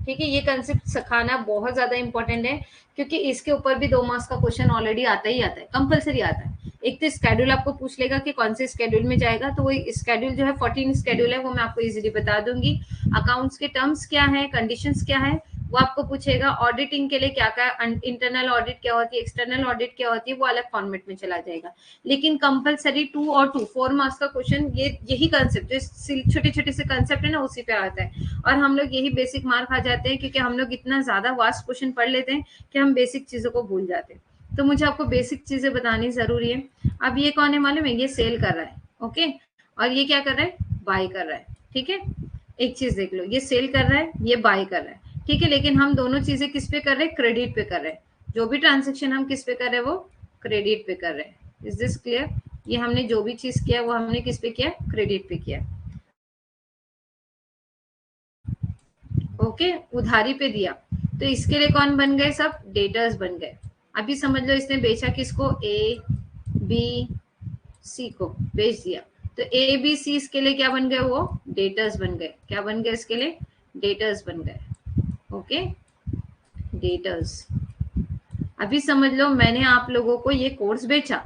ठीक है। ये कंसेप्ट सिखाना बहुत ज्यादा इंपॉर्टेंट है, क्योंकि इसके ऊपर भी 2 मार्क्स का क्वेश्चन ऑलरेडी आता ही आता है, कंपलसरी आता है। एक तो स्केड्यूल आपको पूछ लेगा कि कौन से स्केड्यूल में जाएगा, तो वो स्केड्यूल जो है 14 स्केड्यूल है, वो मैं आपको इजीली बता दूंगी। अकाउंट्स के टर्म्स क्या है, कंडीशंस क्या है, वो आपको पूछेगा। ऑडिटिंग के लिए क्या क्या, इंटरनल ऑडिट क्या होती है, एक्सटर्नल ऑडिट क्या होती है, वो अलग फॉर्मेट में चला जाएगा। लेकिन कंपलसरी 4 मार्क्स का क्वेश्चन ये यही कंसेप्ट, जो छोटे छोटे से कंसेप्ट है ना, उसी पे आता है। और हम लोग यही बेसिक मार्क आ जाते हैं, क्योंकि हम लोग इतना ज्यादा वास्ट क्वेश्चन पढ़ लेते हैं कि हम बेसिक चीजों को भूल जाते हैं। तो मुझे आपको बेसिक चीजें बतानी जरूरी है। अब ये कौन है मालूम है, ये सेल कर रहा है, ओके, और ये क्या कर रहा है, बाय कर रहा है, ठीक है। एक चीज देख लो, ये सेल कर रहा है, ये बाय कर रहा है, ठीक है। लेकिन हम दोनों चीजें किस पे कर रहे हैं, क्रेडिट पे कर रहे हैं। जो भी ट्रांजेक्शन हम किस पे कर रहे हैं, वो क्रेडिट पे कर रहे हैं। Is this clear? ये हमने जो भी चीज किया वो हमने किस पे किया, क्रेडिट पे किया, ओके। उधारी पे दिया, तो इसके लिए कौन बन गए, सब डेटर्स बन गए। अभी समझ लो इसने बेचा किसको, A B C को बेच दिया, तो ABC इसके लिए क्या बन गए, वो डेटर्स बन गए। क्या बन गए इसके लिए, डेटर्स बन गए, ओके, डेटर्स। अभी समझ लो मैंने आप लोगों को ये कोर्स बेचा।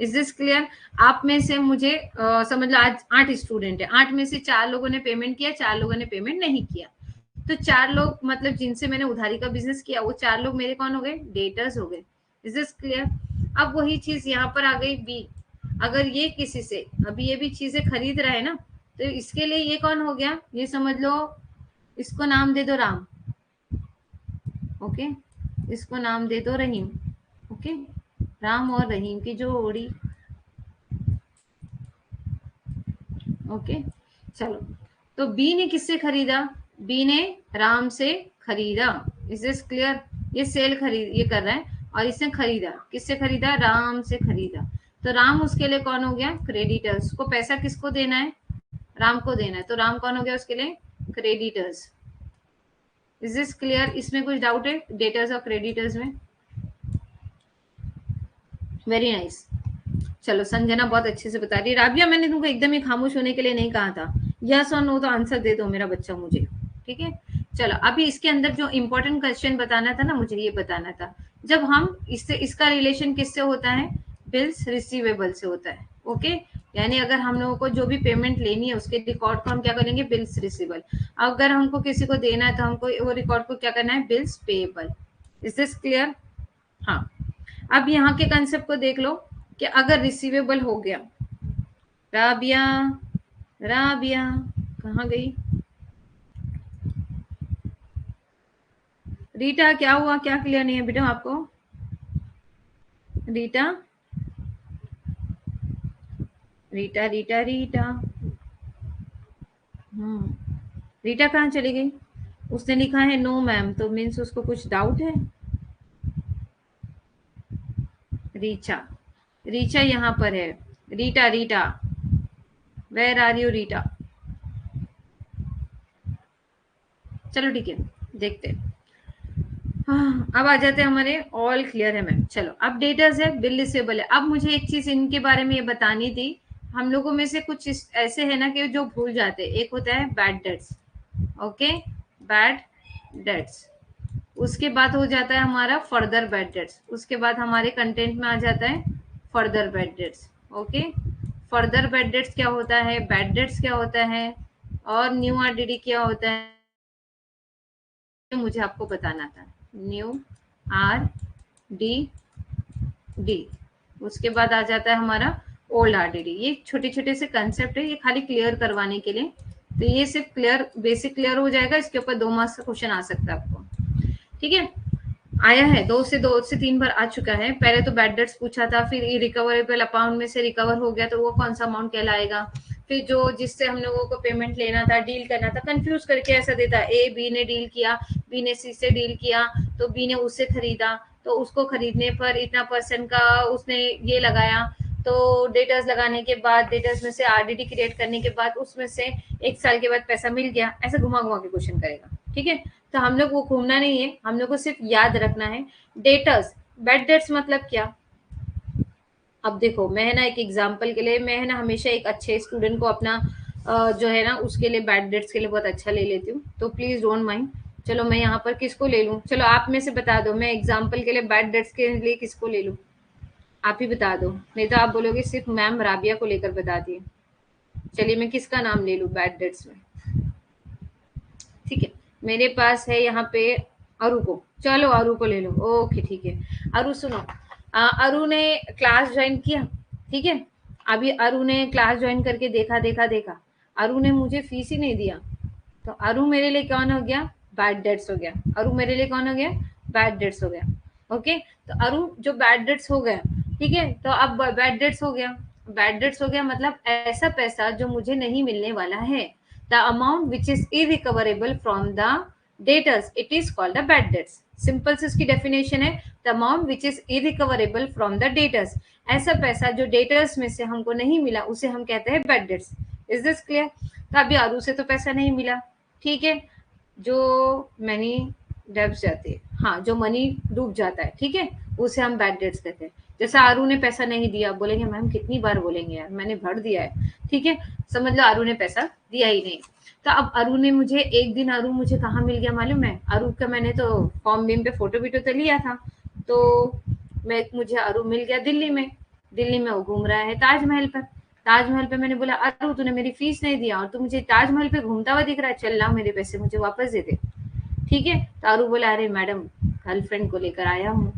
Is this clear? आप में से मुझे समझ लो आज 8 स्टूडेंट है, 8 में से 4 लोगों ने पेमेंट किया, 4 लोगों ने पेमेंट नहीं किया। तो 4 लोग मतलब जिनसे मैंने उधारी का बिजनेस किया, वो 4 लोग मेरे कौन हो गए, डेटर्स हो गए। Is this clear? अब वही चीज यहाँ पर आ गई बी। अगर ये किसी से अभी ये भी चीजें खरीद रहा है ना, तो इसके लिए ये कौन हो गया, ये समझ लो, इसको नाम दे दो राम, ओके, इसको नाम दे दो रहीम, ओके। राम और रहीम की जोड़ी, ओके। चलो, तो बी ने किससे खरीदा, बी ने राम से खरीदा। Is this clear? ये सेल खरीद ये कर रहा है और इसने खरीदा, किससे खरीदा, राम से खरीदा। तो राम उसके लिए कौन हो गया, क्रेडिटर्स। को पैसा किसको देना है, राम को देना है, तो राम कौन हो गया उसके लिए, क्रेडिटर्स। Is this clear? इसमें कुछ डाउट है डेटर्स और क्रेडिटर्स में? Very nice. चलो संजना बहुत अच्छे से बता रही है। राबिया मैंने तुमको एकदम ही खामोश होने के लिए नहीं कहा था, यस और नो तो आंसर दे दो मेरा बच्चा मुझे, ठीक है। चलो अभी इसके अंदर जो इंपॉर्टेंट क्वेश्चन बताना था ना, मुझे ये बताना था, जब हम इससे इसका रिलेशन किससे होता है, बिल्स रिसीवेबल से होता है, ओके। यानी अगर हम लोगों को जो भी पेमेंट लेनी है उसके रिकॉर्ड को हम क्या करेंगे, बिल्स रिसीवेबल। अगर हमको किसी को देना है तो हमको वो रिकॉर्ड को क्या करना है, bills payable. Is this clear? हाँ। अब यहाँ के कंसेप्ट को देख लो, कि अगर रिसीवेबल हो गया, राबिया राबिया कहाँ गई? रीटा क्या हुआ, क्या क्लियर नहीं है बेटा आपको? रीटा रीटा रीटा रीटा रीटा कहाँ चली गई? उसने लिखा है नो मैम, तो मीन्स उसको कुछ डाउट है। रीचा रीचा यहाँ पर है। Rita Rita where are you Rita? चलो ठीक है, देखते हैं। हाँ, अब आ जाते हैं हमारे ऑल क्लियर है मैम। चलो अब डेटर्स है, बिल रिसीवेबल है। अब मुझे एक चीज इनके बारे में ये बतानी थी। हम लोगों में से कुछ ऐसे है ना कि जो भूल जाते हैं। एक होता है bad debts, okay, bad debts. उसके बाद हो जाता है हमारा फर्दर बैड डेट्स। उसके बाद हमारे कंटेंट में आ जाता है further bad debts, okay. Further bad debts क्या होता है, बैड डेट्स क्या होता है, और न्यू आरडीडी क्या होता है, मुझे आपको बताना था। न्यू आर डी डी, उसके बाद आ जाता है हमारा ओल्ड आरडीडी। ये छोटे छोटे से कंसेप्ट है, ये खाली क्लियर करवाने के लिए। तो ये सिर्फ क्लियर, बेसिक क्लियर हो जाएगा। इसके ऊपर 2 मार्क्स का क्वेश्चन आ सकता है आपको, ठीक है। आया है, 2 से 3 बार आ चुका है। पहले तो बैड डेट्स पूछा था, फिर रिकवरेबल अकाउंट में से रिकवर हो गया तो वो कौन सा अमाउंट कहलाएगा। फिर जो जिससे हम लोगों को पेमेंट लेना था, डील करना था, कंफ्यूज करके ऐसा देता है ए बी ने डील किया, बी ने सी से डील किया, तो बी ने उससे खरीदा, तो उसको खरीदने पर इतना परसेंट का उसने ये लगाया। तो डेटर्स लगाने के बाद, डेटर्स में से आरडीडी क्रिएट करने के बाद उसमें से 1 साल के बाद पैसा मिल गया। ऐसा घुमा घुमा के क्वेश्चन करेगा, ठीक है। तो हम लोग वो घूमना नहीं है, हम लोग को सिर्फ याद रखना है डेटर्स। बैड डेट्स मतलब क्या? अब देखो, मैं है ना एक एग्जांपल के लिए, मैं है ना हमेशा एक अच्छे स्टूडेंट को अपना जो है ना उसके लिए बैड डेट्स के लिए बहुत अच्छा ले लेती हूँ, तो प्लीज डोंट माइंड। चलो मैं यहाँ पर किसको ले लूँ? चलो आप में से बता दो, मैं एग्जाम्पल के लिए बैड डेट्स के लिए किसको ले लूँ? आप ही बता दो, नहीं तो आप बोलोगे सिर्फ मैम राबिया को लेकर बता दिए। चलिए मैं किसका नाम ले लूँ बैड डेट्स में? ठीक है, मेरे पास है यहाँ पे अरु को। चलो अरु को ले लो, ओके ठीक है। अरु सुनो, अरु ने क्लास ज्वाइन किया, ठीक है। अभी अरु ने क्लास ज्वाइन करके देखा देखा देखा, अरु ने मुझे फीस ही नहीं दिया, तो अरु मेरे लिए कौन हो गया? बैड डेट्स हो गया। अरु मेरे लिए कौन हो गया? बैड डेट्स हो गया, ओके। तो अरु जो बैड डेट्स हो गया, ठीक है। तो अब बैड डेट्स हो गया, बैड डेट्स हो गया मतलब ऐसा पैसा जो मुझे नहीं मिलने वाला है। The amount which is irrecoverable from the debtors, it is called the bad debts. Simple से इसकी डेफिनेशन है, the amount which is irrecoverable from the debtors. ऐसा पैसा जो डेटर्स में से हमको नहीं मिला उसे हम कहते हैं bad debts. Is this clear? तो अभी आरू से तो पैसा नहीं मिला, ठीक है, जो मनी डूब जाती है, हाँ जो मनी डूब जाता है, ठीक है, उसे हम बैड डेट्स कहते हैं। जैसे आरू ने पैसा नहीं दिया, बोलेंगे मैम कितनी बार बोलेंगे यार, मैंने भर दिया है, ठीक है, समझ लो आरू ने पैसा दिया ही नहीं। तो अब अरु ने मुझे एक दिन, अरु मुझे कहाँ मिल गया मालूम है? अरु का मैंने तो फॉर्म बीम पे फोटो वीटो तो लिया था, तो मैं मुझे अरु मिल गया दिल्ली में। दिल्ली में वो घूम रहा है ताजमहल पर। ताजमहल पे मैंने बोला अरु तूने मेरी फीस नहीं दिया और तू मुझे ताजमहल पे घूमता हुआ दिख रहा है, चल ला मेरे पैसे मुझे वापस दे दे, ठीक है। तो अरु बोला अरे मैडम गर्लफ्रेंड को लेकर आया हूँ,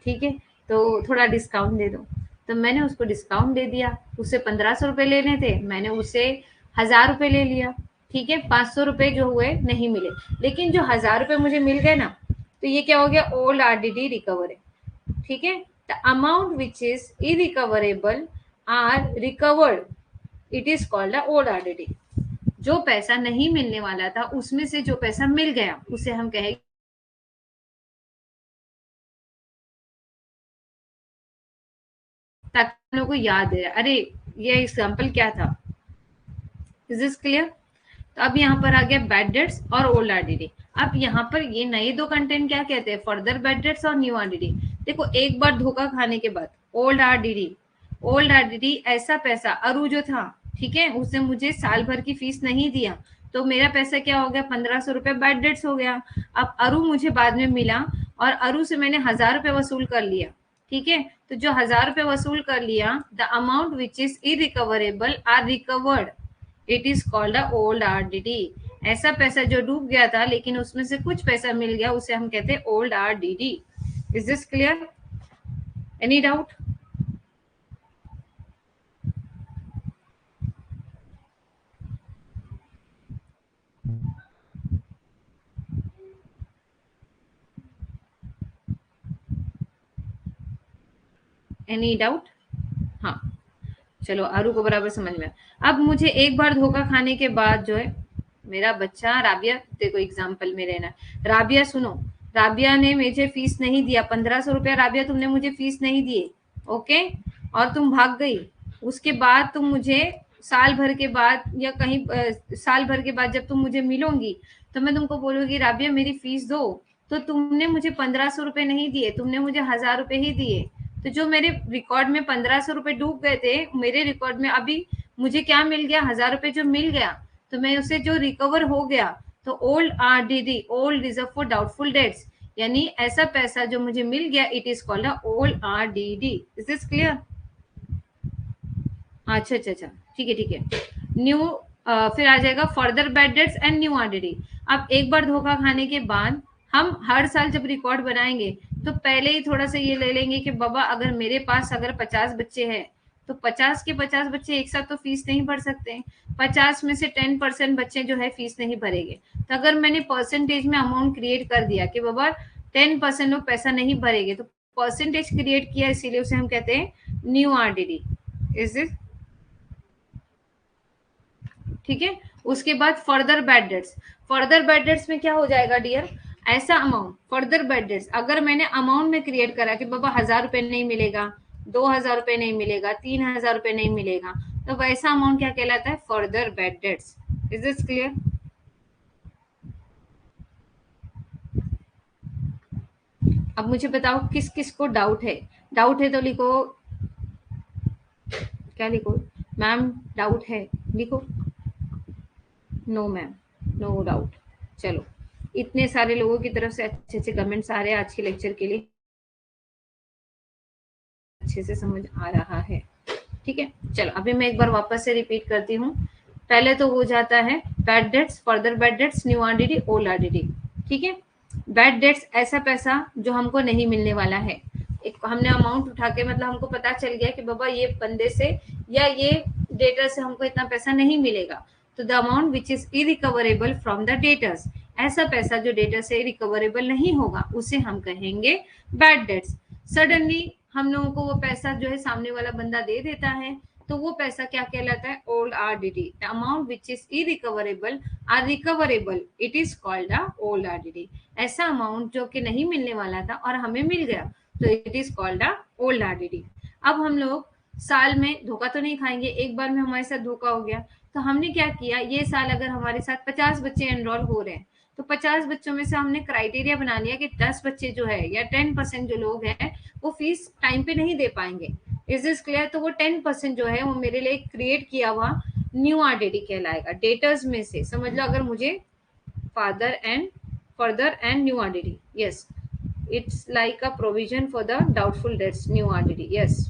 ठीक है, तो थोड़ा डिस्काउंट दे दो। तो मैंने उसको डिस्काउंट दे दिया। उसे 1500 रुपए लेने थे, मैंने उसे 1000 रुपए ले लिया, ठीक है। 500 रुपए जो हुए नहीं मिले, लेकिन जो 1000 रुपए मुझे मिल गए ना, तो ये क्या हो गया? ओल्ड आरडीडी रिकवर है, ठीक है। The amount which is irrecoverable are recovered, it is called the old RDD. जो पैसा नहीं मिलने वाला था उसमें से जो पैसा मिल गया उसे हम कहेंगे, ताकि हम लोग को याद है अरे ये एग्जाम्पल क्या था। Is this clear? तो अब यहाँ पर आ गया बैड डेट्स और ओल्ड आरडीडी। अब यहाँ पर ये नए दो कंटेंट क्या कहते हैं? फर्दर बैड डेट्स और न्यू आरडीडी। देखो एक बार धोखा खाने के बाद ओल्ड आरडीडी, ओल्ड आरडीडी ऐसा पैसा, अरु जो था, ठीक है, उसने मुझे साल भर की फीस नहीं दिया, तो मेरा पैसा क्या हो गया? 1500 रुपए बैड डेट्स हो गया। अब अरु मुझे बाद में मिला और अरु से मैंने 1000 रुपए वसूल कर लिया, ठीक है। तो जो 1000 रुपए वसूल कर लिया, the amount which is irrecoverable are recovered, it is called a old RDD. ऐसा पैसा जो डूब गया था लेकिन उसमें से कुछ पैसा मिल गया उसे हम कहते हैं old RDD. Is this clear? Any doubt? Any doubt? हाँ, चलो आरू को बराबर समझ में। अब मुझे एक बार धोखा खाने के बाद जो है, मेरा बच्चा राबिया, देखो एग्जाम्पल में रहना, राबिया सुनो, राबिया ने मुझे फीस नहीं दिया, 1500 रुपया राबिया तुमने मुझे फीस नहीं दिए, ओके, और तुम भाग गई। उसके बाद तुम मुझे साल भर के बाद या कहीं साल भर के बाद जब तुम मुझे मिलोगी तो मैं तुमको बोलूंगी राबिया मेरी फीस दो, तो तुमने मुझे 1500 रुपये नहीं दिए, तुमने मुझे 1000 रुपये ही दिए। तो जो मेरे रिकॉर्ड में 1500 रुपये डूब गए थे, मेरे रिकॉर्ड में अभी मुझे क्या मिल गया, 1000 रुपये जो मिल गया, तो मैं उसे जो रिकवर हो गया, तो old RDD, old reserve for doubtful debts, यानी ऐसा पैसा जो मुझे मिल गया, it is called old RDD। Is this clear? अच्छा अच्छा अच्छा, ठीक है ठीक है। न्यू फिर आ जाएगा further bad debts and new RDD। अब एक बार धोखा खाने के बाद हम हर साल जब रिकॉर्ड बनाएंगे तो पहले ही थोड़ा सा ये ले लेंगे कि बाबा अगर मेरे पास अगर 50 बच्चे हैं तो 50 के 50 बच्चे एक साथ तो फीस नहीं भर सकते, 50 में से 10% बच्चे जो है फीस नहीं भरेंगे। तो अगर मैंने परसेंटेज में अमाउंट क्रिएट कर दिया कि बाबा 10% लोग पैसा नहीं भरेंगे, तो परसेंटेज क्रिएट किया, इसीलिए उसे हम कहते हैं न्यू RDD। इज इट ठीक है? उसके बाद further bad debts, further bad debts में क्या हो जाएगा डियर, ऐसा अमाउंट फर्दर बैड डेट्स अगर मैंने अमाउंट में क्रिएट करा कि बाबा 1000 रुपये नहीं मिलेगा, 2000 रुपये नहीं मिलेगा, 3000 रुपये नहीं मिलेगा, तो वैसा अमाउंट क्या कहलाता है, further bad debts. Is this clear? अब मुझे बताओ किस किस को डाउट है, डाउट है तो लिखो, क्या लिखो, मैम डाउट है लिखो, नो मैम, नो डाउट। चलो, इतने सारे लोगों की तरफ से अच्छे अच्छे कमेंट्स आ रहे हैं आज के लेक्चर के लिए, अच्छे से समझ आ रहा है। ठीक है, चलो अभी मैं एक बार वापस से रिपीट करती हूँ। पहले तो हो जाता है bad debts, further bad debts, new RDD, old RDD। ठीक है, बैड डेट्स ऐसा पैसा जो हमको नहीं मिलने वाला है, एक हमने अमाउंट उठा के, मतलब हमको पता चल गया कि बाबा ये बंदे से या ये डेटर से हमको इतना पैसा नहीं मिलेगा, तो the amount which is irrecoverable from the debtors, ऐसा पैसा जो डेटर से रिकवरेबल नहीं होगा उसे हम कहेंगे बैड डेट्स। सडनली हम लोगों को वो पैसा जो है सामने वाला बंदा दे देता है, तो वो पैसा क्या कहलाता है, old RDD। The amount which is irrecoverable are recoverable, it is called the old RDD। ऐसा अमाउंट जो कि नहीं मिलने वाला था और हमें मिल गया, तो it is called the old RDD। अब हम लोग साल में धोखा तो नहीं खाएंगे, एक बार में हमारे साथ धोखा हो गया, तो हमने क्या किया, ये साल अगर हमारे साथ 50 बच्चे एनरोल हो रहे हैं, तो 50 बच्चों में से हमने क्राइटेरिया बना लिया कि 10 बच्चे जो है या 10% जो लोग हैं वो फीस टाइम पे नहीं दे पाएंगे। Is this clear? तो वो 10% जो है वो मेरे लिए क्रिएट किया हुआ न्यू RDD कहलाएगा, डेटर्स में से। समझ लो, अगर मुझे father and further and new RDD, yes, it's like a provision for the doubtful debts, new RDD, yes.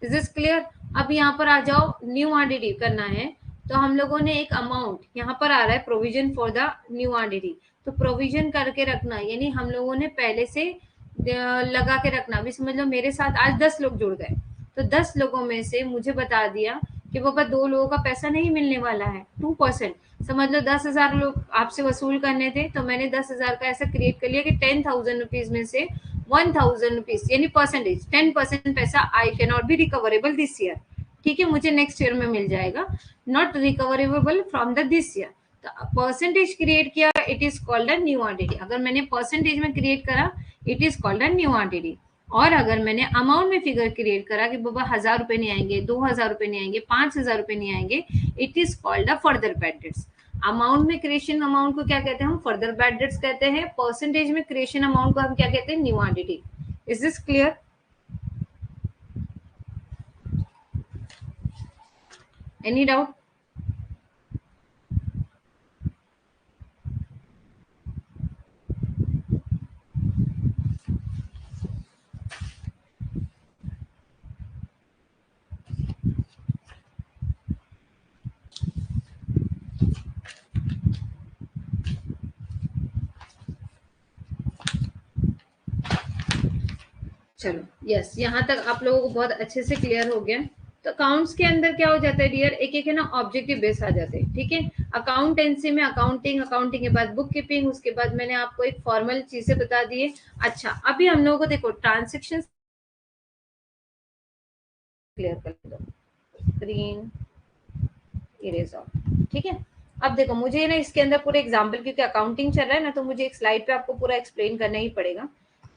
Is this clear? अब यहाँ पर आ जाओ, न्यू RDD करना है, तो हम लोगों ने एक अमाउंट यहाँ पर आ रहा है provision for the new RDD, तो प्रोविजन करके रखना, यानी हम लोगों ने पहले से लगा के रखना। अभी समझ लो मेरे साथ आज 10 लोग जुड़ गए, तो 10 लोगों में से मुझे बता दिया कि बाबा 2 लोगों का पैसा नहीं मिलने वाला है, 2%। समझ लो 10,000 लोग आपसे वसूल करने थे, तो मैंने 10,000 का ऐसा क्रिएट कर लिया कि 10,000 रुपीज में से 1000 रुपीज, यानी परसेंटेज 10% पैसा I can not be recoverable this year. ठीक है, मुझे नेक्स्ट ईयर में मिल जाएगा, not recoverable from the this year. तो परसेंटेज क्रिएट किया, it is called a new RDD। अगर मैंने परसेंटेज में क्रिएट करा, it is called a new RDD। और अगर मैंने अमाउंट में फिगर क्रिएट करा कि बाबा 1000 रुपए नहीं आएंगे, 2000 रुपए नहीं आएंगे, 5000 रुपए नहीं आएंगे, it is called a further bad debts. Amount में क्रिएशन अमाउंट को क्या कहते हैं, हम फर्दर बैड डेट्स कहते हैं। परसेंटेज में क्रिएशन अमाउंट को हम क्या कहते हैं, new RDD। Is this clear? Any doubt? चलो, यस, यहाँ तक आप लोगों को बहुत अच्छे से क्लियर हो गया। तो अकाउंट्स के अंदर क्या हो जाता है डियर, एक एक है ना ऑब्जेक्टिव बेस आ जाते हैं। ठीक है, अकाउंटेंसी में अकाउंटिंग, अकाउंटिंग के बाद बुक कीपिंग, उसके बाद मैंने आपको एक फॉर्मल चीजें बता दी है। अच्छा, अभी हम लोगों को देखो ट्रांजेक्शन क्लियर कर दो, ग्रीन इरेजर। ठीक है, अब देखो मुझे ना इसके अंदर पूरे एग्जाम्पल, क्योंकि अकाउंटिंग चल रहा है ना, तो मुझे एक स्लाइड पे आपको पूरा एक्सप्लेन करना ही पड़ेगा,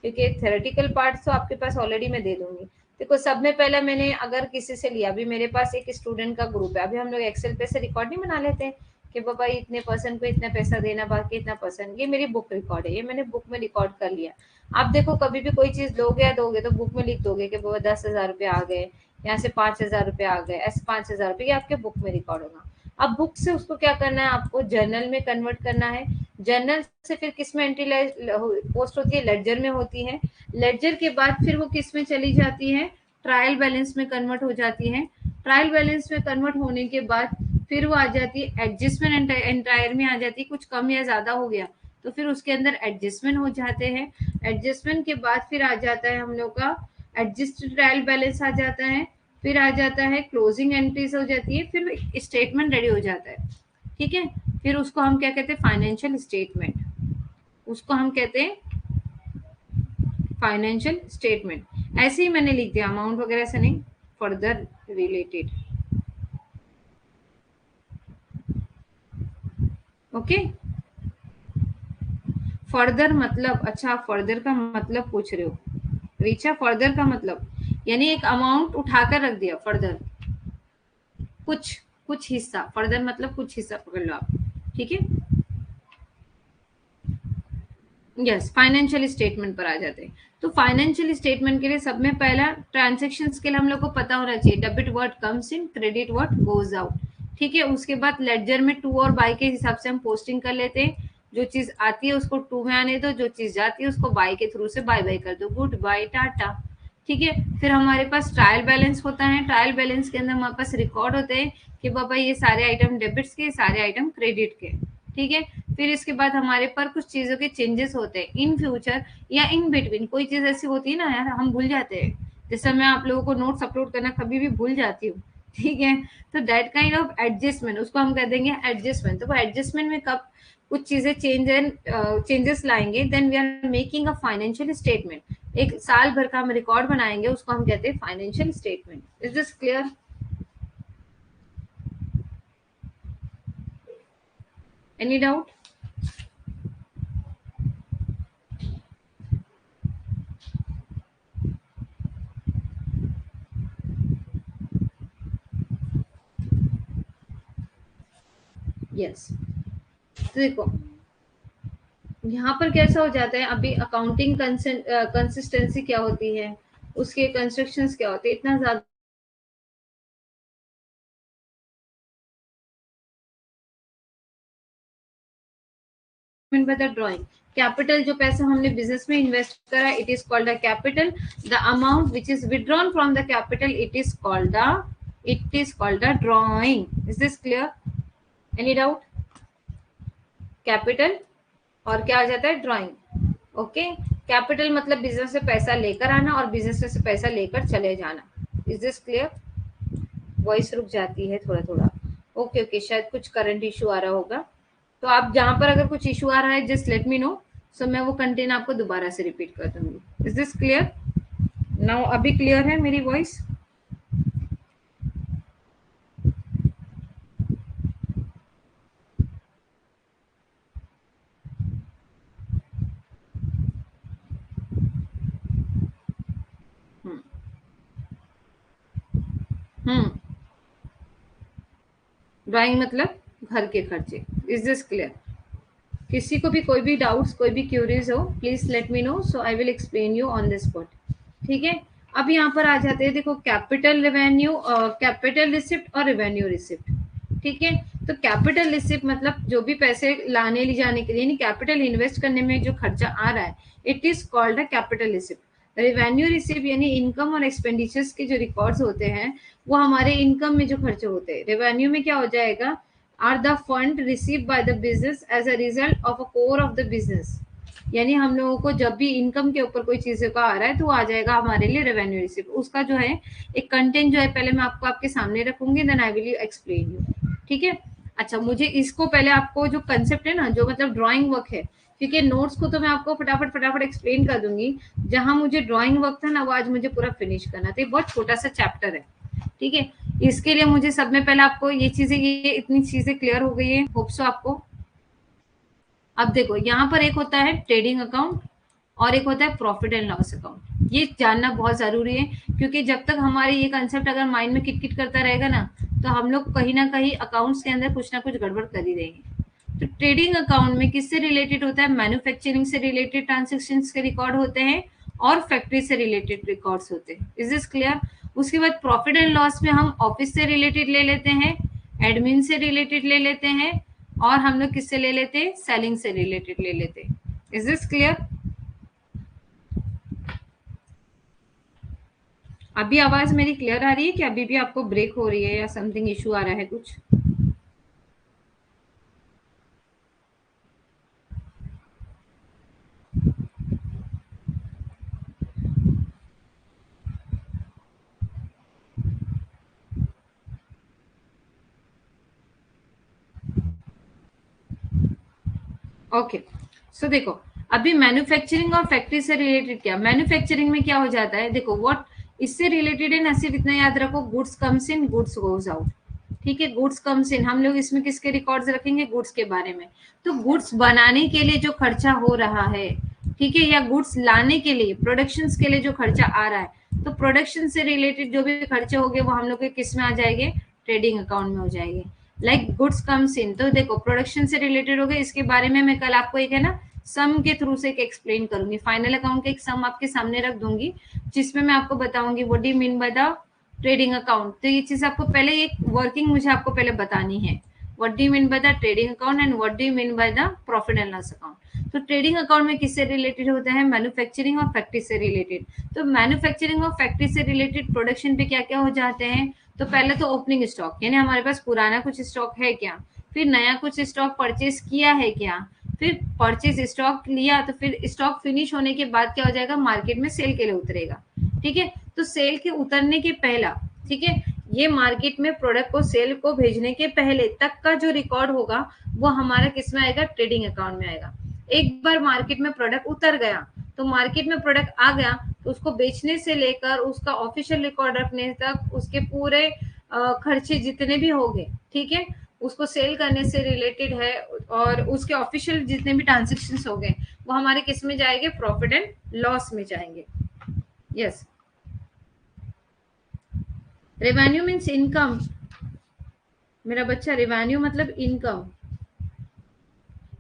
क्योंकि थ्योरेटिकल पार्ट तो आपके पास ऑलरेडी मैं दे दूंगी। देखो सब में पहले मैंने अगर किसी से लिया, अभी मेरे पास एक स्टूडेंट का ग्रुप है, अभी हम लोग एक्सेल पे से रिकॉर्ड नहीं बना लेते कि बाबा इतने परसेंट को इतना पैसा देना, बाकी इतना परसेंट, ये मेरी बुक रिकॉर्ड है, ये मैंने बुक में रिकॉर्ड कर लिया। आप देखो कभी भी कोई चीज लोगे या दोगे तो बुक में लिख दोगे कि बाबा 10,000 रुपये आ गए, यहाँ से 5,000 रुपये आ गए, ऐसे 5,000 रुपये, ये आपके बुक में रिकॉर्ड होगा। अब बुक से उसको क्या करना है, आपको जर्नल में कन्वर्ट करना है। जर्नल से फिर किस में एंट्री पोस्ट होती है, लेडजर में होती है। लेडजर के बाद फिर वो किस में चली जाती है, ट्रायल बैलेंस में कन्वर्ट हो जाती है। ट्रायल बैलेंस में कन्वर्ट होने के बाद फिर वो आ जाती है एडजस्टमेंट एंटायर में आ जाती है, कुछ कम या ज्यादा हो गया तो फिर उसके अंदर एडजस्टमेंट हो जाते हैं। एडजस्टमेंट के बाद फिर आ जाता है हम लोग का एडजस्टेड ट्रायल बैलेंस आ जाता है, फिर आ जाता है क्लोजिंग एंट्रीज हो जाती है, फिर स्टेटमेंट रेडी हो जाता है। ठीक है, फिर उसको हम क्या कहते हैं, फाइनेंशियल स्टेटमेंट, उसको हम कहते हैं फाइनेंशियल स्टेटमेंट। ऐसे ही मैंने लिख दिया, अमाउंट वगैरह से नहीं, फर्दर रिलेटेड। ओके, फर्दर मतलब, अच्छा आप फर्दर का मतलब पूछ रहे हो, रीचा, फर्दर का मतलब यानी एक अमाउंट उठाकर रख दिया, फर्दर कुछ कुछ हिस्सा, फर्दर मतलब कुछ हिस्सा पकड़ लो आप। ठीक है, यस, फाइनेंशियल स्टेटमेंट पर आ जाते हैं। तो फाइनेंशियल स्टेटमेंट के लिए सब में पहला ट्रांजेक्शन के लिए हम लोग को पता होना चाहिए, debit word comes in, credit word goes out. ठीक है, उसके बाद लेडजर में टू और बाई के हिसाब से हम पोस्टिंग कर लेते हैं। जो चीज आती है उसको टू में आने दो, जो चीज जाती है उसको बाई के थ्रू से बाय बाय कर दो, गुड बाय टाटा। ठीक है, फिर हमारे पास ट्रायल बैलेंस होता है। ट्रायल बैलेंस के अंदर हमारे पास रिकॉर्ड होते हैं कि बाबा ये सारे आइटम डेबिट्स के, सारे आइटम क्रेडिट के। ठीक है, फिर इसके बाद हमारे पर कुछ चीजों के चेंजेस होते हैं इन फ्यूचर या इन बिटवीन। कोई चीज ऐसी होती है ना यार, हम भूल जाते हैं, जैसे मैं आप लोगों को नोट्स अपलोड करना कभी भी भूल जाती हूँ। ठीक है, तो दैट काइंड ऑफ एडजस्टमेंट उसको हम कह देंगे एडजस्टमेंट। तो वो एडजस्टमेंट में कब कुछ चीजें चेंजेस लाएंगे, then we are making a financial statement. एक साल भर का हम रिकॉर्ड बनाएंगे, उसको हम कहते हैं financial statement. Is this clear? Any doubt? Yes, तो देखो यहाँ पर कैसा हो जाता है, अभी अकाउंटिंग कंसिस्टेंसी क्या होती है, उसके कंस्ट्रक्शंस क्या होते हैं, इतना ज्यादा बाय द ड्राइंग। कैपिटल, जो पैसा हमने बिजनेस में इन्वेस्ट करा, it is called a capital. The amount which is withdrawn from the capital, it is called a drawing. Is this clear? Any doubt? Capital और क्या आ जाता है, ड्रॉइंग। ओके, कैपिटल मतलब बिजनेस से पैसा लेकर आना और बिजनेस से पैसा लेकर चले जाना। Is this clear? वॉइस रुक जाती है थोड़ा थोड़ा। ओके ओके, शायद कुछ करंट इशू आ रहा होगा, तो आप जहां पर अगर कुछ इशू आ रहा है जस्ट लेट मी नो, सो मैं वो कंटेंट आपको दोबारा से रिपीट कर दूंगी। Is this clear now? अभी क्लियर है मेरी वॉइस? हम्म हम्म, ड्राइंग मतलब घर के खर्चे। Is this clear? किसी को भी कोई भी डाउट्स, कोई भी क्यूरीज हो, please let me no, so I will explain you on this spot. ठीक है, अब यहाँ पर आ जाते हैं, देखो कैपिटल रेवेन्यू, कैपिटल रिसिप्ट और रेवेन्यू रिसिप्ट। ठीक है, तो कैपिटल रिसिप्ट मतलब जो भी पैसे लाने ले जाने के लिए, कैपिटल इन्वेस्ट करने में जो खर्चा आ रहा है, it is called a capital receipt. Revenue receipt यानी इनकम और एक्सपेंडिचर्स के जो रिकॉर्ड्स होते हैं, वो हमारे इनकम में जो खर्चे होते हैं। रेवेन्यू में क्या हो जाएगा, are the fund receive by the business as a result of a core of the business. यानी हम लोगों को जब भी इनकम के ऊपर कोई चीजों का आ रहा है तो आ जाएगा हमारे लिए रेवेन्यू रिसिप्ट। उसका जो है एक कंटेंट जो है पहले मैं आपको आपके सामने रखूंगी, then I will explain you. ठीक है, अच्छा मुझे इसको पहले आपको जो कंसेप्ट है ना, जो मतलब ड्राइंग वर्क है, क्योंकि नोट्स को तो मैं आपको फटाफट फटाफट एक्सप्लेन कर दूंगी, जहां मुझे ड्राइंग वर्क था ना वो आज मुझे पूरा फिनिश करना था। ये बहुत छोटा सा चैप्टर है, ठीक है, इसके लिए मुझे सब में पहले आपको ये चीजें, ये इतनी चीजें क्लियर हो गई है, होप सो आपको। अब देखो यहाँ पर एक होता है ट्रेडिंग अकाउंट और एक होता है प्रॉफिट एंड लॉस अकाउंट। ये जानना बहुत जरूरी है, क्योंकि जब तक हमारे ये कंसेप्ट अगर माइंड में किट किट करता रहेगा ना, तो हम लोग कहीं ना कहीं अकाउंट्स के अंदर कुछ ना कुछ गड़बड़ कर ही देंगे। तो ट्रेडिंग अकाउंट में किससे रिलेटेड होता है? मैन्युफैक्चरिंग से रिलेटेड ट्रांजेक्शन के रिकॉर्ड होते हैं और फैक्ट्री से रिलेटेड रिकॉर्ड्स होते हैं। Is this clear? उसके बाद प्रॉफिट एंड लॉस में हम ऑफिस से रिलेटेड ले लेते हैं, एडमिन से रिलेटेड ले लेते हैं, और हम लोग किससे ले लेते हैं? सेलिंग से रिलेटेड ले लेते हैं। Is this clear? अभी आवाज मेरी क्लियर आ रही है कि अभी भी आपको ब्रेक हो रही है या समथिंग इशू आ रहा है कुछ? ओके, सो देखो, अभी मैन्युफैक्चरिंग और फैक्ट्री से रिलेटेड क्या, मैन्युफैक्चरिंग में क्या हो जाता है, देखो व्हाट इससे रिलेटेड है ना, सिर्फ इतना याद रखो, goods comes in goods goes out. ठीक है, गुड्स कम्स इन, हम लोग इसमें किसके रिकॉर्ड्स रखेंगे? गुड्स के बारे में। तो गुड्स बनाने के लिए जो खर्चा हो रहा है, ठीक है, या गुड्स लाने के लिए, प्रोडक्शन के लिए जो खर्चा आ रहा है, तो प्रोडक्शन से रिलेटेड जो भी खर्चे हो गए वो हम लोग के किस में आ जाएंगे? ट्रेडिंग अकाउंट में हो जाएंगे। लाइक गुड्स कम्स इन, तो देखो प्रोडक्शन से रिलेटेड हो गए, इसके बारे में मैं कल आपको एक है ना सम के थ्रू से एक एक्सप्लेन करूंगी, फाइनल अकाउंट का एक सम आपके सामने रख दूंगी, जिसमें मैं आपको बताऊंगी what do you mean by the trading account. तो ये चीज आपको पहले एक वर्किंग मुझे आपको पहले बतानी है, what do you mean by the trading account and what do you mean by the profit and loss account. तो ट्रेडिंग अकाउंट में किससे रिलेटेड होता है? मैन्युफैक्चरिंग और फैक्ट्री से रिलेटेड। तो मैन्युफैक्चरिंग और फैक्ट्री से रिलेटेड प्रोडक्शन पे क्या क्या हो जाते हैं? तो पहले तो ओपनिंग स्टॉक, यानी हमारे पास पुराना कुछ स्टॉक है क्या, फिर नया कुछ स्टॉक परचेज किया है क्या, फिर परचेज स्टॉक लिया, तो फिर स्टॉक फिनिश होने के बाद क्या हो जाएगा? मार्केट में सेल के लिए उतरेगा। ठीक है, तो सेल के उतरने के पहला, ठीक है, ये मार्केट में प्रोडक्ट को सेल को भेजने के पहले तक का जो रिकॉर्ड होगा वो हमारा किस में आएगा? ट्रेडिंग अकाउंट में आएगा। एक बार मार्केट में प्रोडक्ट उतर गया, तो मार्केट में प्रोडक्ट आ गया, तो उसको बेचने से लेकर उसका ऑफिशियल रिकॉर्ड रखने तक, उसके पूरे खर्चे जितने भी हो गए, ठीक है, उसको सेल करने से रिलेटेड है, और उसके ऑफिशियल जितने भी ट्रांजेक्शन हो गए वो हमारे किस में जाएंगे? प्रॉफिट एंड लॉस में जाएंगे। Yes, revenue means income. मेरा बच्चा, रेवेन्यू मतलब income.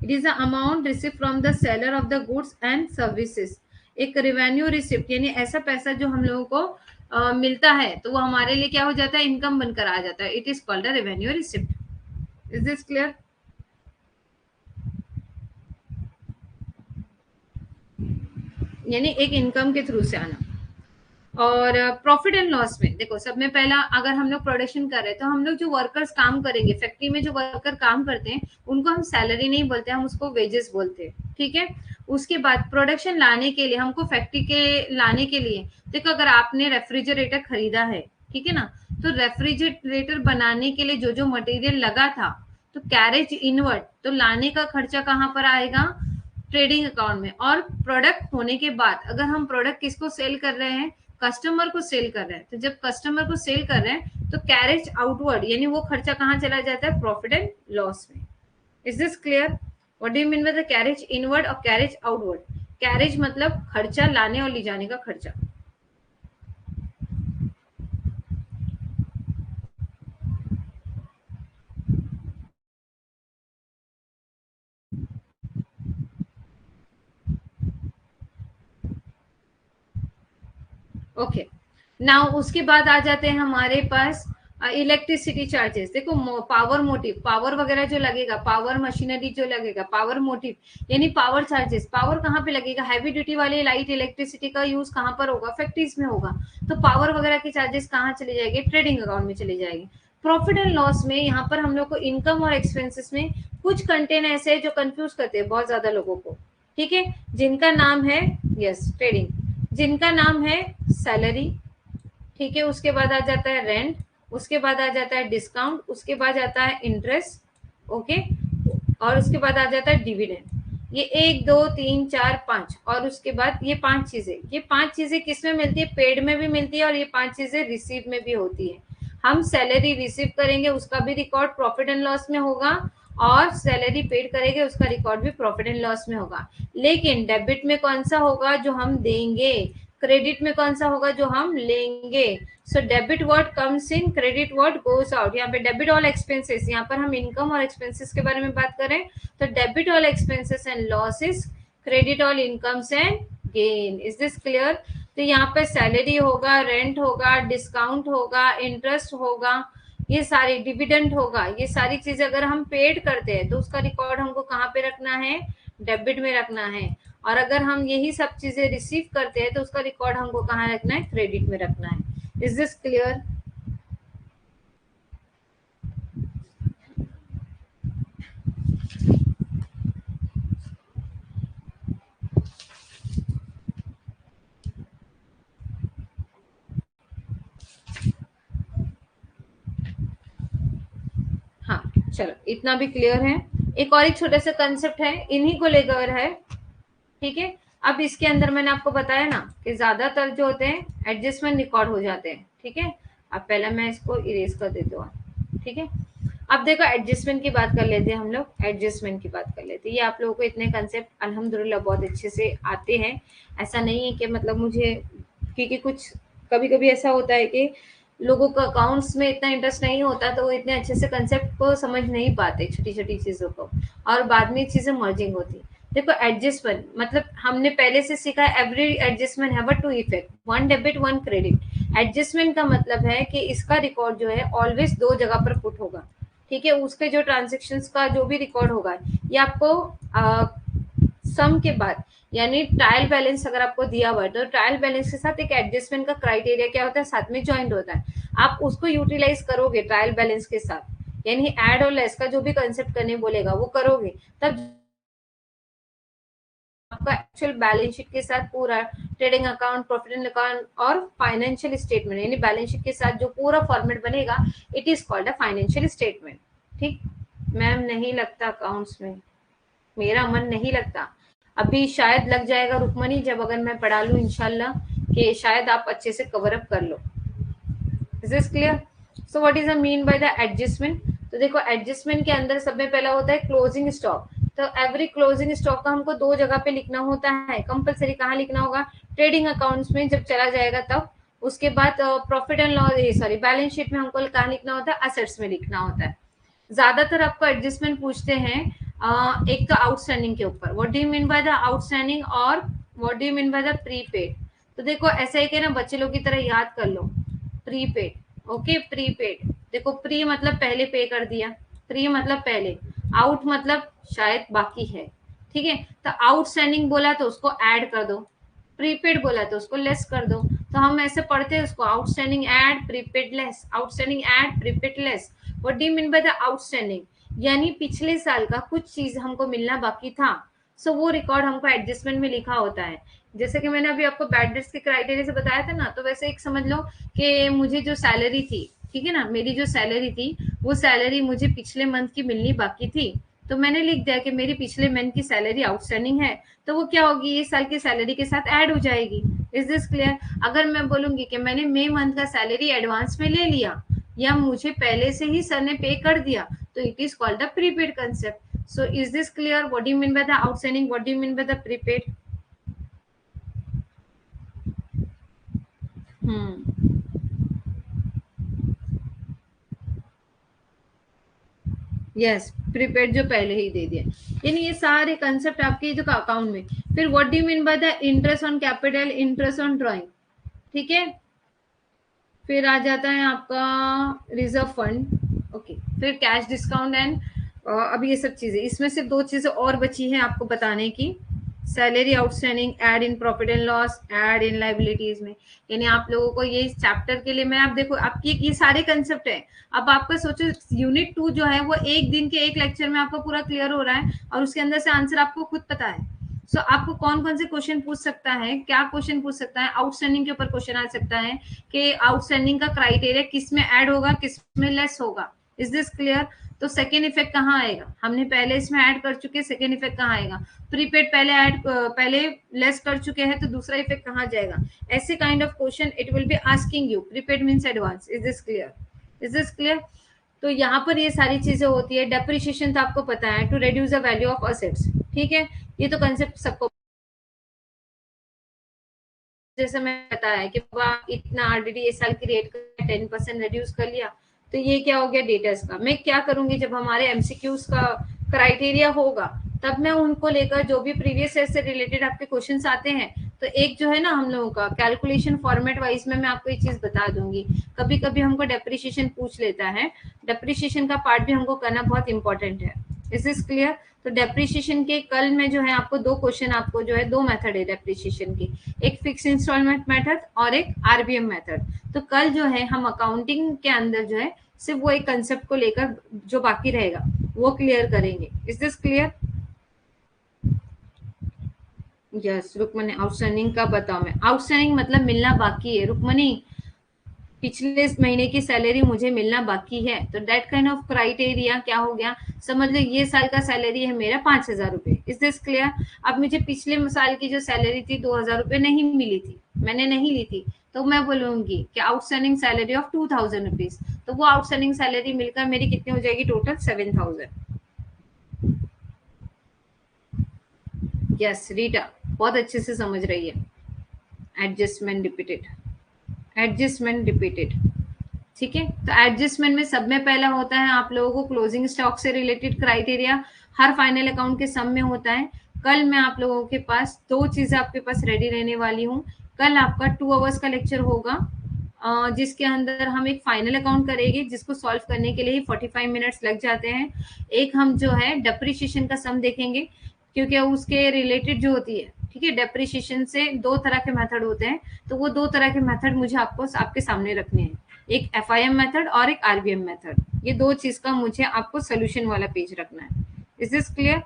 It is the amount receive from the seller of the goods and services. एक रेवेन्यू रिसिप्ट यानी ऐसा पैसा जो हम लोगों को मिलता है, तो वो हमारे लिए क्या हो जाता है? इनकम बनकर आ जाता है। It is called a revenue receipt. Is this clear? यानी एक इनकम के थ्रू से आना। और प्रॉफिट एंड लॉस में देखो, सब में पहला अगर हम लोग प्रोडक्शन कर रहे हैं, तो हम लोग जो वर्कर्स काम करेंगे फैक्ट्री में, जो वर्कर काम करते हैं उनको हम सैलरी नहीं बोलते, हम उसको वेजेस बोलते हैं। ठीक है, उसके बाद प्रोडक्शन लाने के लिए, हमको फैक्ट्री के लाने के लिए, देखो अगर आपने रेफ्रिजरेटर खरीदा है, ठीक है ना, तो रेफ्रिजरेटर बनाने के लिए जो जो मटेरियल लगा था, तो कैरेज इनवर्ड, तो लाने का खर्चा कहाँ पर आएगा? ट्रेडिंग अकाउंट में। और प्रोडक्ट होने के बाद अगर हम प्रोडक्ट किसको सेल कर रहे हैं? कस्टमर को सेल कर रहे हैं, तो जब कस्टमर को सेल कर रहे हैं तो कैरेज आउटवर्ड, यानी वो खर्चा कहाँ चला जाता है? प्रॉफिट एंड लॉस में। Is this clear? What do you mean by the carriage inward और कैरेज आउटवर्ड? कैरेज मतलब खर्चा, लाने और ले जाने का खर्चा। ओके, नाउ उसके बाद आ जाते हैं हमारे पास इलेक्ट्रिसिटी चार्जेस। देखो पावर मोटिव, पावर वगैरह जो लगेगा, पावर मशीनरी जो लगेगा, पावर मोटिव यानी पावर चार्जेस, पावर कहाँ पे लगेगा? हैवी ड्यूटी वाली लाइट इलेक्ट्रिसिटी का यूज कहाँ पर होगा? फैक्ट्रीज में होगा। तो पावर वगैरह की चार्जेस कहाँ चली जाएगी? ट्रेडिंग अकाउंट में चली जाएगी। प्रॉफिट एंड लॉस में यहाँ पर हम लोग को इनकम और एक्सपेंसेस में कुछ कंटेंट ऐसे है जो कंफ्यूज करते हैं बहुत ज्यादा लोगों को। ठीक है, जिनका नाम है, यस, ट्रेडिंग, जिनका नाम है सैलरी, ठीक है, उसके बाद आ जाता है रेंट, उसके बाद आ जाता है डिस्काउंट, उसके बाद आता है इंटरेस्ट, ओके, और उसके बाद आ जाता है डिविडेंड। ये 1 2 3 4 5, और उसके बाद ये 5 चीजें, ये 5 चीजें किस में मिलती है? पेड में भी मिलती है, और ये 5 चीजें रिसीव में भी होती है। हम सैलरी रिसीव करेंगे उसका भी रिकॉर्ड प्रॉफिट एंड लॉस में होगा, और सैलरी पेड करेंगे उसका रिकॉर्ड भी प्रॉफिट एंड लॉस में होगा। लेकिन डेबिट में कौन सा होगा? जो हम देंगे। क्रेडिट में कौन सा होगा? जो हम लेंगे। So debit word comes in, credit word goes out. यहाँ पे डेबिट ऑल एक्सपेंसेस, यहाँ पर हम इनकम और एक्सपेंसेस के बारे में बात करें तो debit all expenses and losses, credit all incomes and gain. Is this clear? तो यहाँ पे सैलरी होगा, रेंट होगा, डिस्काउंट होगा, इंटरेस्ट होगा, ये सारी डिविडेंड होगा, ये सारी चीजें अगर हम पेड करते हैं तो उसका रिकॉर्ड हमको कहाँ पे रखना है? डेबिट में रखना है। और अगर हम यही सब चीजें रिसीव करते हैं तो उसका रिकॉर्ड हमको कहाँ रखना है? क्रेडिट में रखना है। Is this clear? हाँ, चलो इतना भी क्लियर है। एक और एक छोटा सा कंसेप्ट है, इन्हीं को लेकर है, ठीक है। अब इसके अंदर मैंने आपको बताया ना कि ज्यादातर जो होते हैं एडजस्टमेंट रिकॉर्ड हो जाते हैं, ठीक है। अब पहले मैं इसको इरेज कर देती हूँ, ठीक है। अब देखो एडजस्टमेंट की बात कर लेते हैं, हम लोग एडजस्टमेंट की बात कर लेते हैं। ये आप लोगों को इतने कंसेप्ट अल्हम्दुलिल्लाह बहुत अच्छे से आते हैं। ऐसा नहीं है कि मतलब मुझे, क्योंकि कुछ कभी कभी ऐसा होता है कि लोगों का अकाउंट्स में इतना इंटरेस्ट नहीं होता तो वो इतने अच्छे से कंसेप्ट को समझ नहीं पाते, छोटी छोटी चीजों को, और बाद में चीजें मर्जिंग होती। देखो एडजस्टमेंट मतलब हमने पहले से सीखा है, every adjustment have a two effect, one debit one credit. Adjustment का मतलब है कि इसका रिकॉर्ड जो है ऑलवेज दो जगह पर पुट होगा, ठीक है। उसके जो ट्रांजेक्शन्स का जो भी रिकॉर्ड होगा ये आपको सम के बाद, यानी ट्रायल बैलेंस अगर आपको दिया हुआ है तो ट्रायल बैलेंस के साथ एक एडजस्टमेंट का क्राइटेरिया क्या होता है? साथ में ज्वाइंट होता है। आप उसको यूटिलाइज करोगे ट्रायल बैलेंस के साथ, यानी एड और लेस का जो भी कंसेप्ट करने बोलेगा वो करोगे, तब आपका एक्चुअल बैलेंस शीट के साथ पूरा trading account, profit and account और फाइनेंशियल स्टेटमेंट, यानी बैलेंस शीट के साथ जो पूरा फॉर्मेट बनेगा, it is called a financial statement. ठीक। मैम नहीं लगता अकाउंट्स में, मेरा मन नहीं लगता। अभी शायद लग जाएगा रुकमनी, जब अगर मैं पढ़ा लूँ इंशाल्लाह, कि शायद आप अच्छे से कवर अप कर लो। Is this clear? So what is the mean by the adjustment? तो देखो एडजस्टमेंट के अंदर सब में पहला होता है क्लोजिंग स्टॉक। तो एवरी क्लोजिंग स्टॉक का हमको दो जगह पे लिखना होता है कंपलसरी। कहाँ लिखना होगा? ट्रेडिंग अकाउंट्स में जब चला जाएगा तब। उसके बाद profit and loss, sorry balance sheet में हमको कहाँ लिखना होता है? असेट्स में लिखना होता है। ज्यादातर आपको एडजस्टमेंट पूछते हैं एक तो आउटस्टैंडिंग के ऊपर, what do you mean by the outstanding, और what do you mean by the prepaid. तो देखो ऐसा है कि ना बच्चे लोग की तरह याद कर लो। Prepaid, okay prepaid. देखो प्री मतलब पहले पे कर दिया, प्री मतलब पहले, आउट मतलब शायद बाकी है, ठीक है। तो आउटस्टैंडिंग बोला तो उसको ऐड कर दो, प्रीपेड बोला तो उसको लेस कर दो। तो हम ऐसे पढ़ते हैं उसको, outstanding add prepaid less, outstanding add prepaid less. What do you mean by the outstanding? यानी पिछले साल का कुछ चीज हमको मिलना बाकी था, सो वो रिकॉर्ड हमको एडजस्टमेंट में लिखा होता है। जैसे कि मैंने अभी आपको बैड डेट्स के क्राइटेरिया से बताया था ना, तो वैसे एक समझ लो कि मुझे जो सैलरी थी, ठीक है ना, मेरी जो सैलरी थी वो सैलरी मुझे पिछले मंथ की मिलनी बाकी थी, तो मैंने लिख दिया कि मेरी पिछले मंथ की सैलरी आउटस्टैंडिंग है, तो वो क्या होगी? ये साल की सैलरी के साथ ऐड हो जाएगी। Is this clear? अगर मैं बोलूंगी कि मैंने मई मंथ का सैलरी एडवांस में ले लिया, या मुझे पहले से ही सर ने पे कर दिया, तो it is called the prepaid concept. So is this clear? What do you mean by the outstanding, what do you mean by the prepaid? Hmm, yes, prepaid जो पहले ही दे दिया, यानी ये सारे कंसेप्ट आपके जो अकाउंट में। फिर what do you mean by the interest on capital, interest on drawing, ठीक है। फिर आ जाता है आपका रिजर्व फंड, ओके। फिर कैश डिस्काउंट एंड, अब ये सब चीजें, इसमें सिर्फ दो चीजें और बची हैं आपको बताने की। Salary outstanding add in profit and loss, add in liabilities में, यानी आप लोगों को ये चैप्टर के लिए मैं, आप देखो आपकी ये सारे कंसेप्ट है। अब आपका सोचो यूनिट 2 जो है वो एक दिन के एक लेक्चर में आपको पूरा क्लियर हो रहा है, और उसके अंदर से आंसर आपको खुद पता है। सो आपको कौन कौन से क्वेश्चन पूछ सकता है, क्या क्वेश्चन पूछ सकता है? आउटस्टैंडिंग के ऊपर क्वेश्चन आ सकता है कि आउटस्टैंडिंग का क्राइटेरिया किस में ऐड होगा, किस में लेस होगा। Is this clear? तो सेकेंड इफेक्ट कहाँ आएगा? हमने पहले इसमें ऐड कर चुके, सेकेंड इफेक्ट कहाँ आएगा? प्रीपेड पहले ऐड, पहले लेस कर चुके हैं, तो दूसरा इफेक्ट कहाँ जाएगा? ऐसे kind of question it will be asking you. Prepaid means advance. Is this clear? Is this clear? तो यहाँ पर ये सारी चीजें होती है। डेप्रिसिएशन तो आपको पता है, to reduce the value of assets, ठीक है, ये तो कंसेप्ट सबको, जैसे मैं बताया कि बाबा इतना आरडीडी इस साल की रेट का 10% रिड्यूस कर लिया, तो ये क्या हो गया डेटर्स का। मैं क्या करूंगी, जब हमारे एमसीक्यूज का क्राइटेरिया होगा तब मैं उनको लेकर जो भी प्रीवियस ईयर से रिलेटेड आपके क्वेश्चंस आते हैं, तो एक जो है ना हम लोगों का कैलकुलेशन फॉर्मेट वाइज में मैं आपको एक चीज बता दूंगी। कभी कभी हमको डेप्रिसिएशन पूछ लेता है, डेप्रिसिएशन का पार्ट भी हमको करना बहुत इंपॉर्टेंट है। Is this clear? तो डेप्रिसिएशन के कल में जो है आपको दो क्वेश्चन, आपको जो है दो मेथड है डेप्रिसिएशन की, एक फिक्स इंस्टॉलमेंट मेथड और एक आरबीएम मेथड। तो कल जो है हम अकाउंटिंग के अंदर जो है सिर्फ वो एक कंसेप्ट को लेकर जो बाकी रहेगा वो क्लियर करेंगे। Is this clear? Yes Rukmani, outstanding का बताओ। मैं आउटस्टैंडिंग मतलब मिलना बाकी है रुकमनी, पिछले महीने की सैलरी मुझे मिलना बाकी है, तो डेट काइंड ऑफ क्राइटेरिया क्या हो गया, समझ लो ये साल का सैलरी है मेरा 5,000 रुपए। Is this clear? अब मुझे पिछले साल की जो सैलरी थी 2,000 रुपए नहीं मिली थी, मैंने नहीं ली थी, तो मैं बोलूंगी कि आउटस्टैंडिंग सैलरी ऑफ 2,000 रुपीज, तो वो आउटस्टैंडिंग सैलरी मिलकर मेरी कितनी हो जाएगी टोटल 7,000। यस रीटा बहुत अच्छे से समझ रही है। एडजस्टमेंट रिपीटेड, एडजस्टमेंट रिपीटेड, ठीक है। तो एडजस्टमेंट में सब में पहला होता है आप लोगों को क्लोजिंग स्टॉक से रिलेटेड क्राइटेरिया, हर फाइनल अकाउंट के सम में होता है। कल मैं आप लोगों के पास दो चीजें आपके पास रेडी रहने वाली हूँ। कल आपका 2 आवर्स का लेक्चर होगा, जिसके अंदर हम एक फाइनल अकाउंट करेंगे जिसको सॉल्व करने के लिए ही 45 मिनट्स लग जाते हैं। एक हम जो है डेप्रिसिएशन का सम देखेंगे, क्योंकि उसके रिलेटेड जो होती है, ठीक है, डेप्रिसिएशन से दो तरह के मेथड होते हैं, तो वो दो तरह के मेथड मुझे आपको आपके सामने रखने हैं, एक एफआईएम मेथड और एक आरबीएम मेथड। ये दो चीज का मुझे आपको सोल्यूशन वाला पेज रखना है। Is this clear?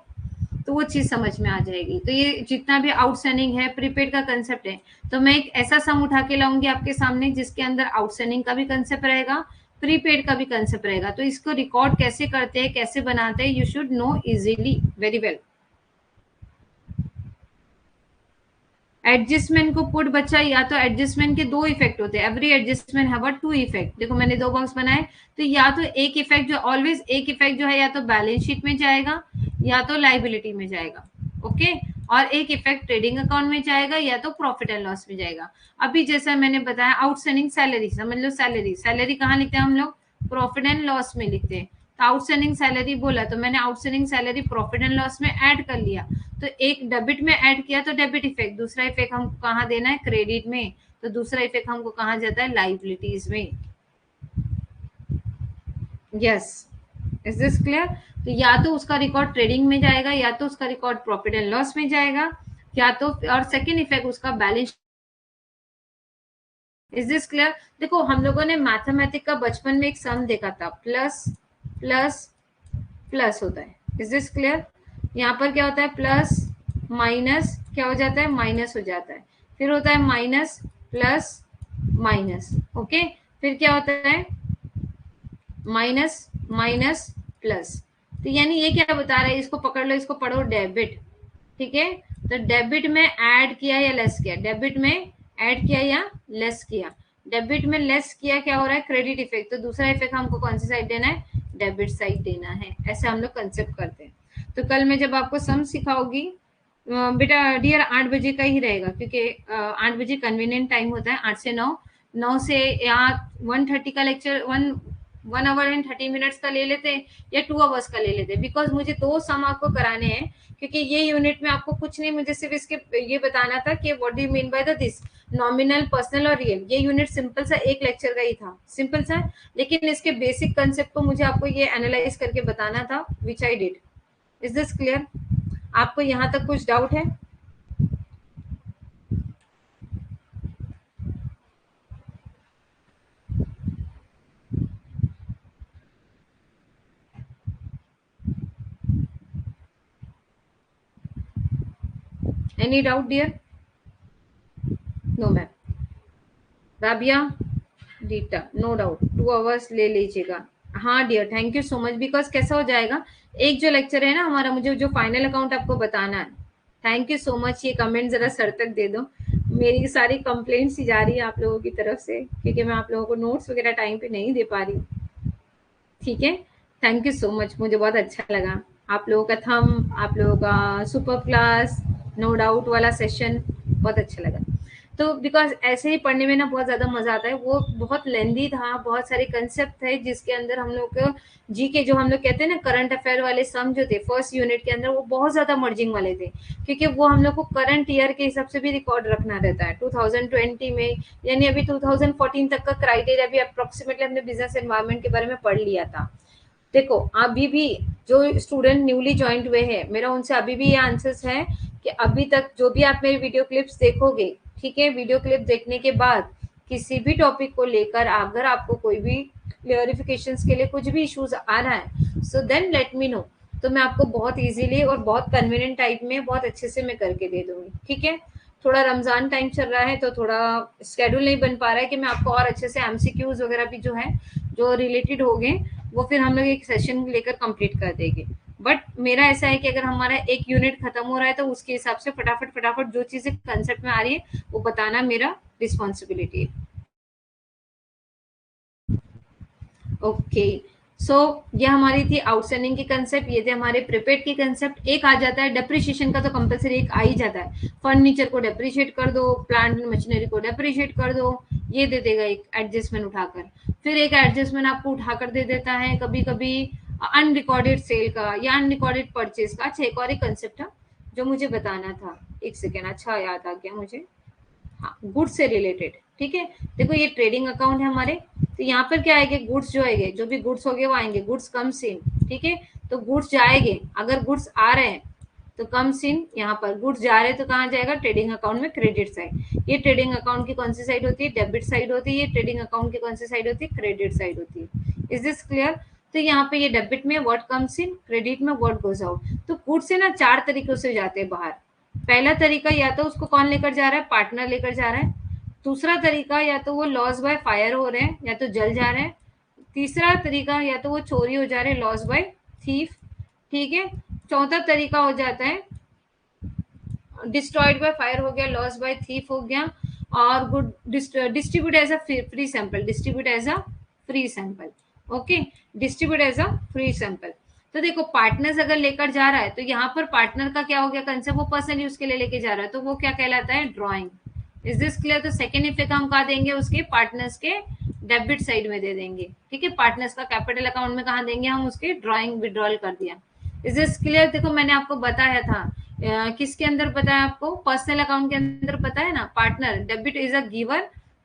तो वो चीज समझ में आ जाएगी। तो ये जितना भी आउटस्टैंडिंग है, प्रीपेड का कंसेप्ट है, तो मैं एक ऐसा सम उठा के लाऊंगी आपके सामने जिसके अंदर आउटस्टैंडिंग का भी कंसेप्ट रहेगा, प्रीपेड का भी कंसेप्ट रहेगा। तो इसको रिकॉर्ड कैसे करते हैं, कैसे बनाते हैं, you should know easily, very well. Adjustment को पुट बच्चा, या तो एडजस्टमेंट के दो इफेक्ट होते हैं, every adjustment have a two effect. देखो मैंने दो बॉक्स बनाए, तो या तो एक इफेक्ट जो ऑलवेज एक इफेक्ट जो है या तो बैलेंस शीट में जाएगा या तो लाइबिलिटी में जाएगा, ओके, और एक इफेक्ट ट्रेडिंग अकाउंट में जाएगा या तो प्रॉफिट एंड लॉस में जाएगा। अभी जैसा मैंने बताया आउटस्टैंडिंग सैलरी, समझ लो सैलरी, सैलरी कहाँ लिखते हैं हम लोग, प्रॉफिट एंड लॉस में लिखते हैं। तो आउटस्टैंडिंग सैलरी बोला तो मैंने outstanding salary profit and loss में ऐड कर लिया, तो एक डेबिट में ऐड किया तो डेबिट इफेक्ट, दूसरा इफेक्ट हमको कहाँ देना है, क्रेडिट में, तो दूसरा इफेक्ट हमको कहाँ जाता है, लाइबिलिटीज में। Yes, is this clear? तो या तो उसका रिकॉर्ड ट्रेडिंग में जाएगा या तो उसका रिकॉर्ड प्रॉफिट एंड लॉस में जाएगा, या तो और सेकेंड इफेक्ट उसका बैलेंस। Is this clear? देखो हम लोगों ने मैथमेटिक का बचपन में एक सम देखा था, प्लस प्लस प्लस होता है। Is this clear? यहाँ पर क्या होता है, प्लस माइनस क्या हो जाता है, माइनस हो जाता है, फिर होता है माइनस प्लस माइनस, ओके, फिर क्या होता है, माइनस माइनस प्लस। तो यानी ये क्या बता रहा है, इसको पकड़ लो, इसको पढ़ो, डेबिट, ठीक है। तो डेबिट में ऐड किया या लेस किया, डेबिट में ऐड किया या लेस किया, डेबिट में लेस किया क्या हो रहा है, क्रेडिट इफेक्ट, तो दूसरा इफेक्ट हमको कौन सी साइड देना है, डेबिट साइड देना है। ऐसे हम लोग कंसेप्ट करते हैं। तो कल मैं जब आपको सम सिखाऊंगी बेटा डियर 8 बजे का ही रहेगा, क्योंकि 8 बजे कन्वीनियंट टाइम होता है, 8 से 9, 9 से या 1:30 का लेक्चर, 1 आवर एंड 30 मिनट्स का ले लेते हैं या 2 आवर्स का ले लेते हैं, बिकॉज मुझे दो सम आपको कराने हैं, क्योंकि ये यूनिट में आपको कुछ नहीं, मुझे सिर्फ इसके ये बताना था कि what do you mean by the this nominal, personal और रियल। ये यूनिट सिंपल सा एक लेक्चर का ही था, सिंपल सा, लेकिन इसके बेसिक कंसेप्ट को मुझे आपको ये एनालाइज करके बताना था, which I did. Is this clear? आपको यहाँ तक कुछ डाउट है? Any doubt dear? No ma'am. Rabia, डीटा, नो डाउट, 2 आवर्स ले लीजिएगा। हाँ dear, thank you so much, because कैसा हो जाएगा, एक जो लेक्चर है ना हमारा, मुझे जो फाइनल अकाउंट आपको बताना है। थैंक यू सो मच, ये कमेंट जरा सर तक दे दो, मेरी सारी कंप्लेंट्स ही जा रही है आप लोगों की तरफ से, क्योंकि मैं आप लोगों को नोट्स वगैरह टाइम पे नहीं दे पा रही हूँ। ठीक है, थैंक यू सो मच, मुझे बहुत अच्छा लगा। आप लोगों का थम, आप लोगों का सुपर क्लास, नो डाउट वाला सेशन बहुत अच्छा लगा। तो बिकॉज ऐसे ही पढ़ने में ना बहुत ज़्यादा मज़ा आता है। वो बहुत लेंदी था, बहुत सारे कंसेप्ट थे जिसके अंदर हम लोग को जी के, जो हम लोग कहते हैं ना करंट अफेयर वाले सम जो थे फर्स्ट यूनिट के अंदर, वो बहुत ज़्यादा मर्जिंग वाले थे, क्योंकि वो हम लोग को करंट ईयर के हिसाब से भी रिकॉर्ड रखना रहता है 2020 में। यानी अभी 2014 तक का क्राइटेरिया भी अप्रोक्सीमेटली हमने बिजनेस एनवायरनमेंट के बारे में पढ़ लिया था। देखो अभी भी जो स्टूडेंट न्यूली ज्वाइंट हुए हैं, मेरा उनसे अभी भी ये आंसर्स है कि अभी तक जो भी आप मेरी वीडियो क्लिप्स देखोगे, ठीक है, वीडियो क्लिप देखने के बाद किसी भी टॉपिक को लेकर अगर आपको कोई भी क्लियरिफिकेशंस के लिए कुछ भी इश्यूज आ रहा है, so then let me know. तो मैं आपको बहुत इजीली और बहुत कन्वीनियंट टाइप में बहुत अच्छे से मैं करके दे दूंगी, ठीक है। थोड़ा रमजान टाइम चल रहा है तो थोड़ा स्केड्यूल नहीं बन पा रहा है कि मैं आपको और अच्छे से एमसीक्यूज वगैरह भी जो है जो रिलेटेड हो गए वो फिर हम लोग एक सेशन लेकर कंप्लीट कर देंगे। बट मेरा ऐसा है कि अगर हमारा एक यूनिट खत्म हो रहा है तो उसके हिसाब से फटाफट फटाफट जो चीजें कंसेप्ट में आ रही है वो बताना मेरा रिस्पॉन्सिबिलिटी है। ओके, सो ये हमारी थी आउटस्टैंडिंग की कंसेप्ट, ये थे हमारे प्रिपेड की कंसेप्ट। एक आ जाता है डेप्रिशिएशन का, तो कंपलसरी एक आ ही जाता है। फर्नीचर को डेप्रिशिएट कर दो, प्लांट एंड मशीनरी को डेप्रिशिएट कर दो, ये दे देगा एक एडजस्टमेंट उठाकर। फिर एक एडजस्टमेंट आपको उठाकर दे देता है कभी कभी अनरिकॉर्डेड सेल का या अनरिकॉर्डेड परचेज का। अच्छा, एक और एक कंसेप्ट था जो मुझे बताना था, एक सेकेंड, अच्छा याद आ गया मुझे। हाँ, गुड्स से रिलेटेड, ठीक है। देखो ये ट्रेडिंग अकाउंट है हमारे, तो यहाँ पर क्या आएंगे, गुड्स जो आएंगे, जो भी गुड्स होंगे वो आएंगे, गुड्स कम्स इन, ठीक है। तो गुड्स जाएंगे, अगर गुड्स आ रहे हैं तो कम्स इन, यहाँ पर गुड्स जा रहे हैं तो कहाँ जाएगा, ट्रेडिंग अकाउंट में, क्रेडिट साइड। ये ट्रेडिंग अकाउंट की कौन सी साइड होती है, डेबिट साइड होती है। ये ट्रेडिंग अकाउंट की कौन सी साइड होती है, क्रेडिट साइड होती है। Is this clear? तो यहाँ पे ये डेबिट में व्हाट कम्स इन, क्रेडिट में व्हाट गोज आउट। तो गुड्स से ना चार तरीकों से जाते हैं बाहर। पहला तरीका, या तो उसको कौन लेकर जा रहा है, पार्टनर लेकर जा रहा है। दूसरा तरीका, या तो वो लॉस बाय फायर हो रहे हैं या तो जल जा रहे हैं। तीसरा तरीका, या तो वो चोरी हो जा रहे हैं, लॉस बाय थीफ, ठीक है। चौथा तरीका हो जाता है डिस्ट्रॉयड बाय फायर हो गया, लॉस बाय थीफ हो गया, और good distribute as a free sample, distribute as a free sample. Okay, distribute as a free sample. तो देखो पार्टनर्स अगर लेकर जा रहा है तो यहाँ पर पार्टनर का क्या हो गया कंसेप्ट, वो पर्सनल यूज के लिए लेके जा रहा है, तो वो क्या कहलाता है, ड्रॉइंग। Is this clear? तो सेकेंड इफेक्ट हम कहा देंगे, उसके पार्टनर्स के डेबिट साइड में दे देंगे, ठीक है। पार्टनर्स का कैपिटल अकाउंट में कहाँ देंगे हम, उसके ड्रॉइंग विड्रॉल कर दिया। Is this clear? देखो मैंने आपको बताया था किसके अंदर पता है आपको, पर्सनल अकाउंट के अंदर पता है ना, partner debit is a giver,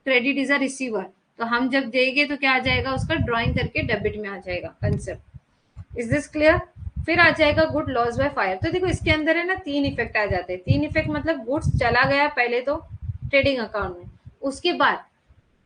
credit is a receiver. तो हम जब देंगे तो क्या आ जाएगा, उसका ड्रॉइंग करके डेबिट में आ जाएगा कंसेप्ट। Is this clear? फिर आ जाएगा गुड लॉस बाय फायर। तो देखो इसके अंदर है ना तीन इफेक्ट आ जाते हैं। तीन इफेक्ट मतलब गुड्स चला गया पहले तो ट्रेडिंग अकाउंट में, उसके बाद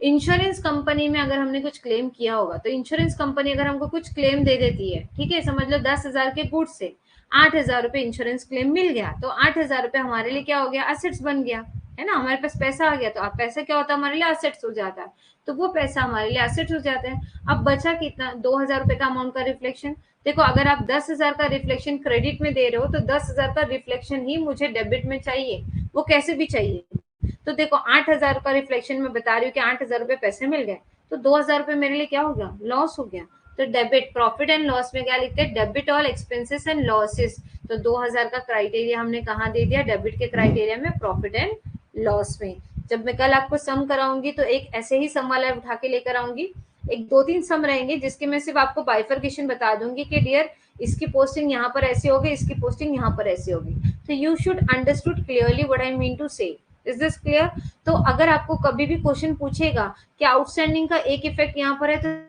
इंश्योरेंस कंपनी में अगर हमने कुछ क्लेम किया होगा तो इंश्योरेंस कंपनी अगर हमको कुछ क्लेम दे देती है, ठीक है, समझ लो 10,000 के गुड्स से 8,000 रुपए इंश्योरेंस क्लेम मिल गया, तो 8,000 रुपए हमारे लिए क्या हो गया, असेट्स बन गया, है ना। हमारे पास पैसा आ गया, तो अब पैसा क्या होता है हमारे लिए, असेट्स हो जाता है। तो वो पैसा हमारे लिए असेट्स हो जाते हैं। अब बचा कितना, 2,000 रुपए का अमाउंट का रिफ्लेक्शन। देखो अगर आप 10,000 का रिफ्लेक्शन क्रेडिट में दे रहे हो तो 10,000 का रिफ्लेक्शन ही मुझे डेबिट में चाहिए, वो कैसे भी चाहिए। तो देखो 8,000 का रिफ्लेक्शन में बता रही हूँ कि 8,000 रुपए पैसे मिल गए, तो 2,000 रुपए मेरे लिए क्या हो गया, लॉस हो गया। तो डेबिट, प्रॉफिट एंड लॉस में क्या लिखते हैं, debit all expenses and losses. तो 2,000 का क्राइटेरिया हमने कहाँ दे दिया, डेबिट के क्राइटेरिया में, प्रॉफिट एंड लॉस में। जब मैं कल आपको सम कराऊंगी तो एक ऐसे ही सम वाला उठा के लेकर आऊंगी, एक 2-3 सम रहेंगे जिसके मैं सिर्फ आपको बाइफर्केशन बता दूंगी कि डियर इसकी पोस्टिंग यहाँ पर ऐसे होगी, इसकी पोस्टिंग यहाँ पर ऐसे होगी। तो you should understood clearly what I mean to say. Is this clear? तो अगर आपको कभी भी क्वेश्चन पूछेगा कि आउटस्टैंडिंग का एक इफेक्ट यहाँ पर है तो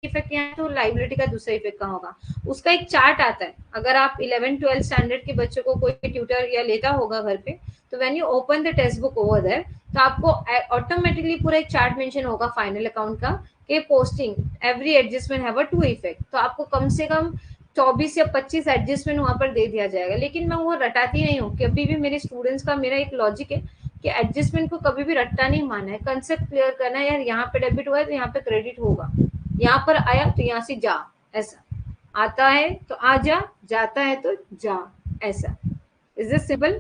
इफेक्ट यहाँ, तो लाइबिलिटी का दूसरा इफेक्ट कहाँ होगा, उसका एक चार्ट आता है। अगर आप 11-12 स्टैंडर्ड के बच्चों को कोई ट्यूटर या लेता होगा घर पे, तो when you open the text book over there, तो आपको ऑटोमेटिकली पूरा एक चार्ट मेंशन होगा फाइनल अकाउंट का कि posting every adjustment have a 2 effect. तो आपको कम से कम 24 या 25 एडजस्टमेंट वहां पर दे दिया जाएगा। लेकिन मैं वो रटाती नहीं हूँ, कभी भी मेरे स्टूडेंट्स का मेरा एक लॉजिक है कि एडजस्टमेंट को कभी भी रट्टा नहीं माना है, कंसेप्ट क्लियर करना है। यार यहाँ पे डेबिट हुआ है तो यहाँ पे क्रेडिट होगा, यहाँ पर आया तो यहाँ से जा, ऐसा आता है तो आ जा, जाता है तो जा, ऐसा। Is this simple,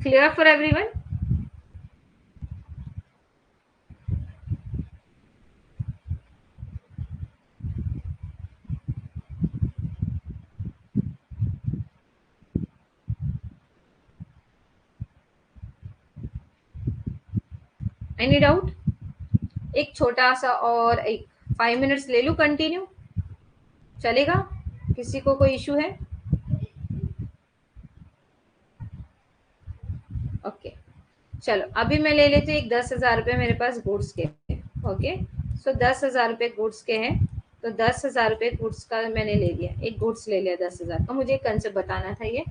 clear for everyone? Any doubt? एक छोटा सा और एक 5 मिनट्स ले लूं कंटिन्यू, चलेगा? किसी को कोई इशू है? ओके, चलो अभी मैं ले लेती हूँ एक 10,000 रुपये मेरे पास गुड्स के। ओके, सो 10,000 रुपये गुड्स के हैं, तो 10,000 रुपये गुड्स का मैंने ले लिया, एक गुड्स ले लिया 10,000 का। मुझे कंसेप्ट बताना था ये।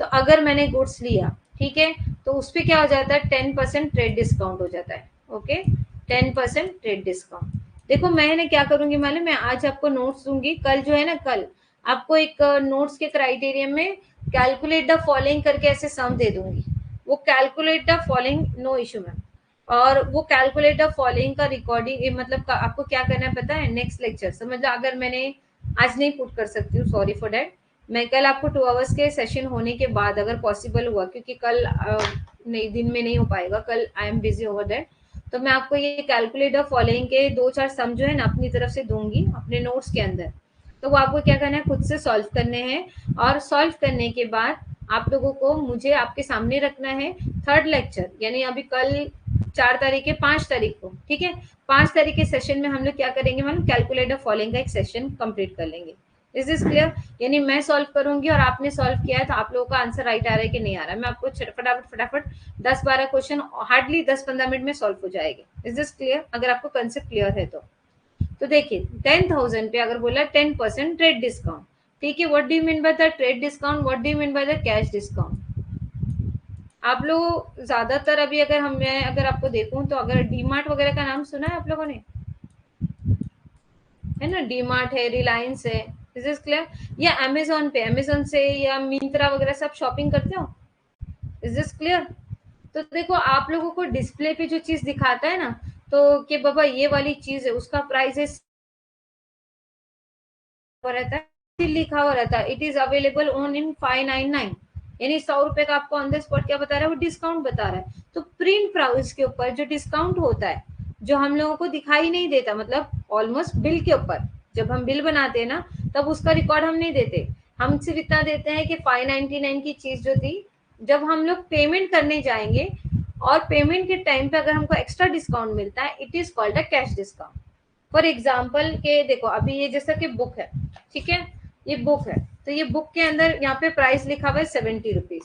तो अगर मैंने गुड्स लिया, ठीक है, तो उस पर क्या हो जाता है, 10% ट्रेड डिस्काउंट हो जाता है। Okay, 10% trade discount. देखो मैंने क्या करूंगी मालूम, मैं आज आपको नोट्स दूंगी, कल जो है ना, कल आपको एक नोट्स के क्राइटेरिया में कैलकुलेट द फॉलोइंग करके ऐसे सम दे दूंगी। वो calculate the following, no issue ma'am, और वो कैलकुलेट द फॉलोइंग का रिकॉर्डिंग मतलब आपको क्या करना है पता है, नेक्स्ट लेक्चर समझ, अगर मैंने आज नहीं पुट कर सकती हूँ, सॉरी फॉर डैट, मैं कल आपको 2 आवर्स के सेशन होने के बाद अगर पॉसिबल हुआ, क्योंकि कल नहीं, दिन में नहीं हो पाएगा, कल I am busy over that, तो मैं आपको ये कैलकुलेट द फॉलोइंग के 2-4 सम जो है ना अपनी तरफ से दूंगी अपने नोट्स के अंदर। तो वो आपको क्या करना है, खुद से सॉल्व करने हैं, और सॉल्व करने के बाद आप लोगों को मुझे आपके सामने रखना है थर्ड लेक्चर, यानी अभी कल 4 तारीख है, 5 तारीख को, ठीक है, 5 तारीख के सेशन में हम लोग क्या करेंगे मालूम, कैलकुलेट द फॉलोइंग का एक सेशन कंप्लीट कर लेंगे। Is this clear? यानी मैं सॉल्व करूंगी और आपने सॉल्व किया है, तो आप लोगों का आंसर राइट आ रहा है कि नहीं आ रहा है, मैं आपको फटाफट फटाफट 10-12 क्वेश्चन हार्डली 10-15 मिनट में सॉल्व हो जाएंगे। Is this clear? अगर आपको कंसेप्ट क्लियर है तो देखिए 10,000 पे अगर बोला 10% ट्रेड डिस्काउंट, ठीक है, what do you mean by the trade discount, what do you mean by the cash discount? आप लोग ज्यादातर अभी अगर मैं अगर आपको देखूं तो अगर डीमार्ट वगैरह का नाम सुना है आप लोगों ने, है ना, डीमार्ट है, रिलायंस है, इज दिस क्लियर? या अमेजोन पे, अमेजोन से या मिंत्रा वगैरह सब शॉपिंग करते हो? Is this clear? तो देखो आप लोगों को डिस्प्ले पे जो चीज दिखाता है ना, तो कि बाबा ये वाली चीज है, उसका प्राइस है रहता है, लिखा हुआ रहता है, it is available on in 599, यानी 100 रुपए का आपको ऑन द स्पॉट क्या बता रहा है, वो डिस्काउंट बता रहा है। तो प्रिंट प्राइस के ऊपर जो डिस्काउंट होता है, जो हम लोगों को दिखाई नहीं देता, मतलब ऑलमोस्ट बिल के ऊपर, जब हम बिल बनाते हैं ना, तब उसका रिकॉर्ड हम नहीं देते, हम सिर्फ इतना देते हैं कि 599 की चीज जो थी, जब हम लोग पेमेंट करने जाएंगे और पेमेंट के टाइम पे अगर हमको एक्स्ट्रा डिस्काउंट मिलता है, it is called a cash discount. For example के देखो अभी ये जैसा कि बुक है, ठीक है, ये बुक है, तो ये बुक के अंदर यहाँ पे प्राइस लिखा हुआ है 70 रुपीज।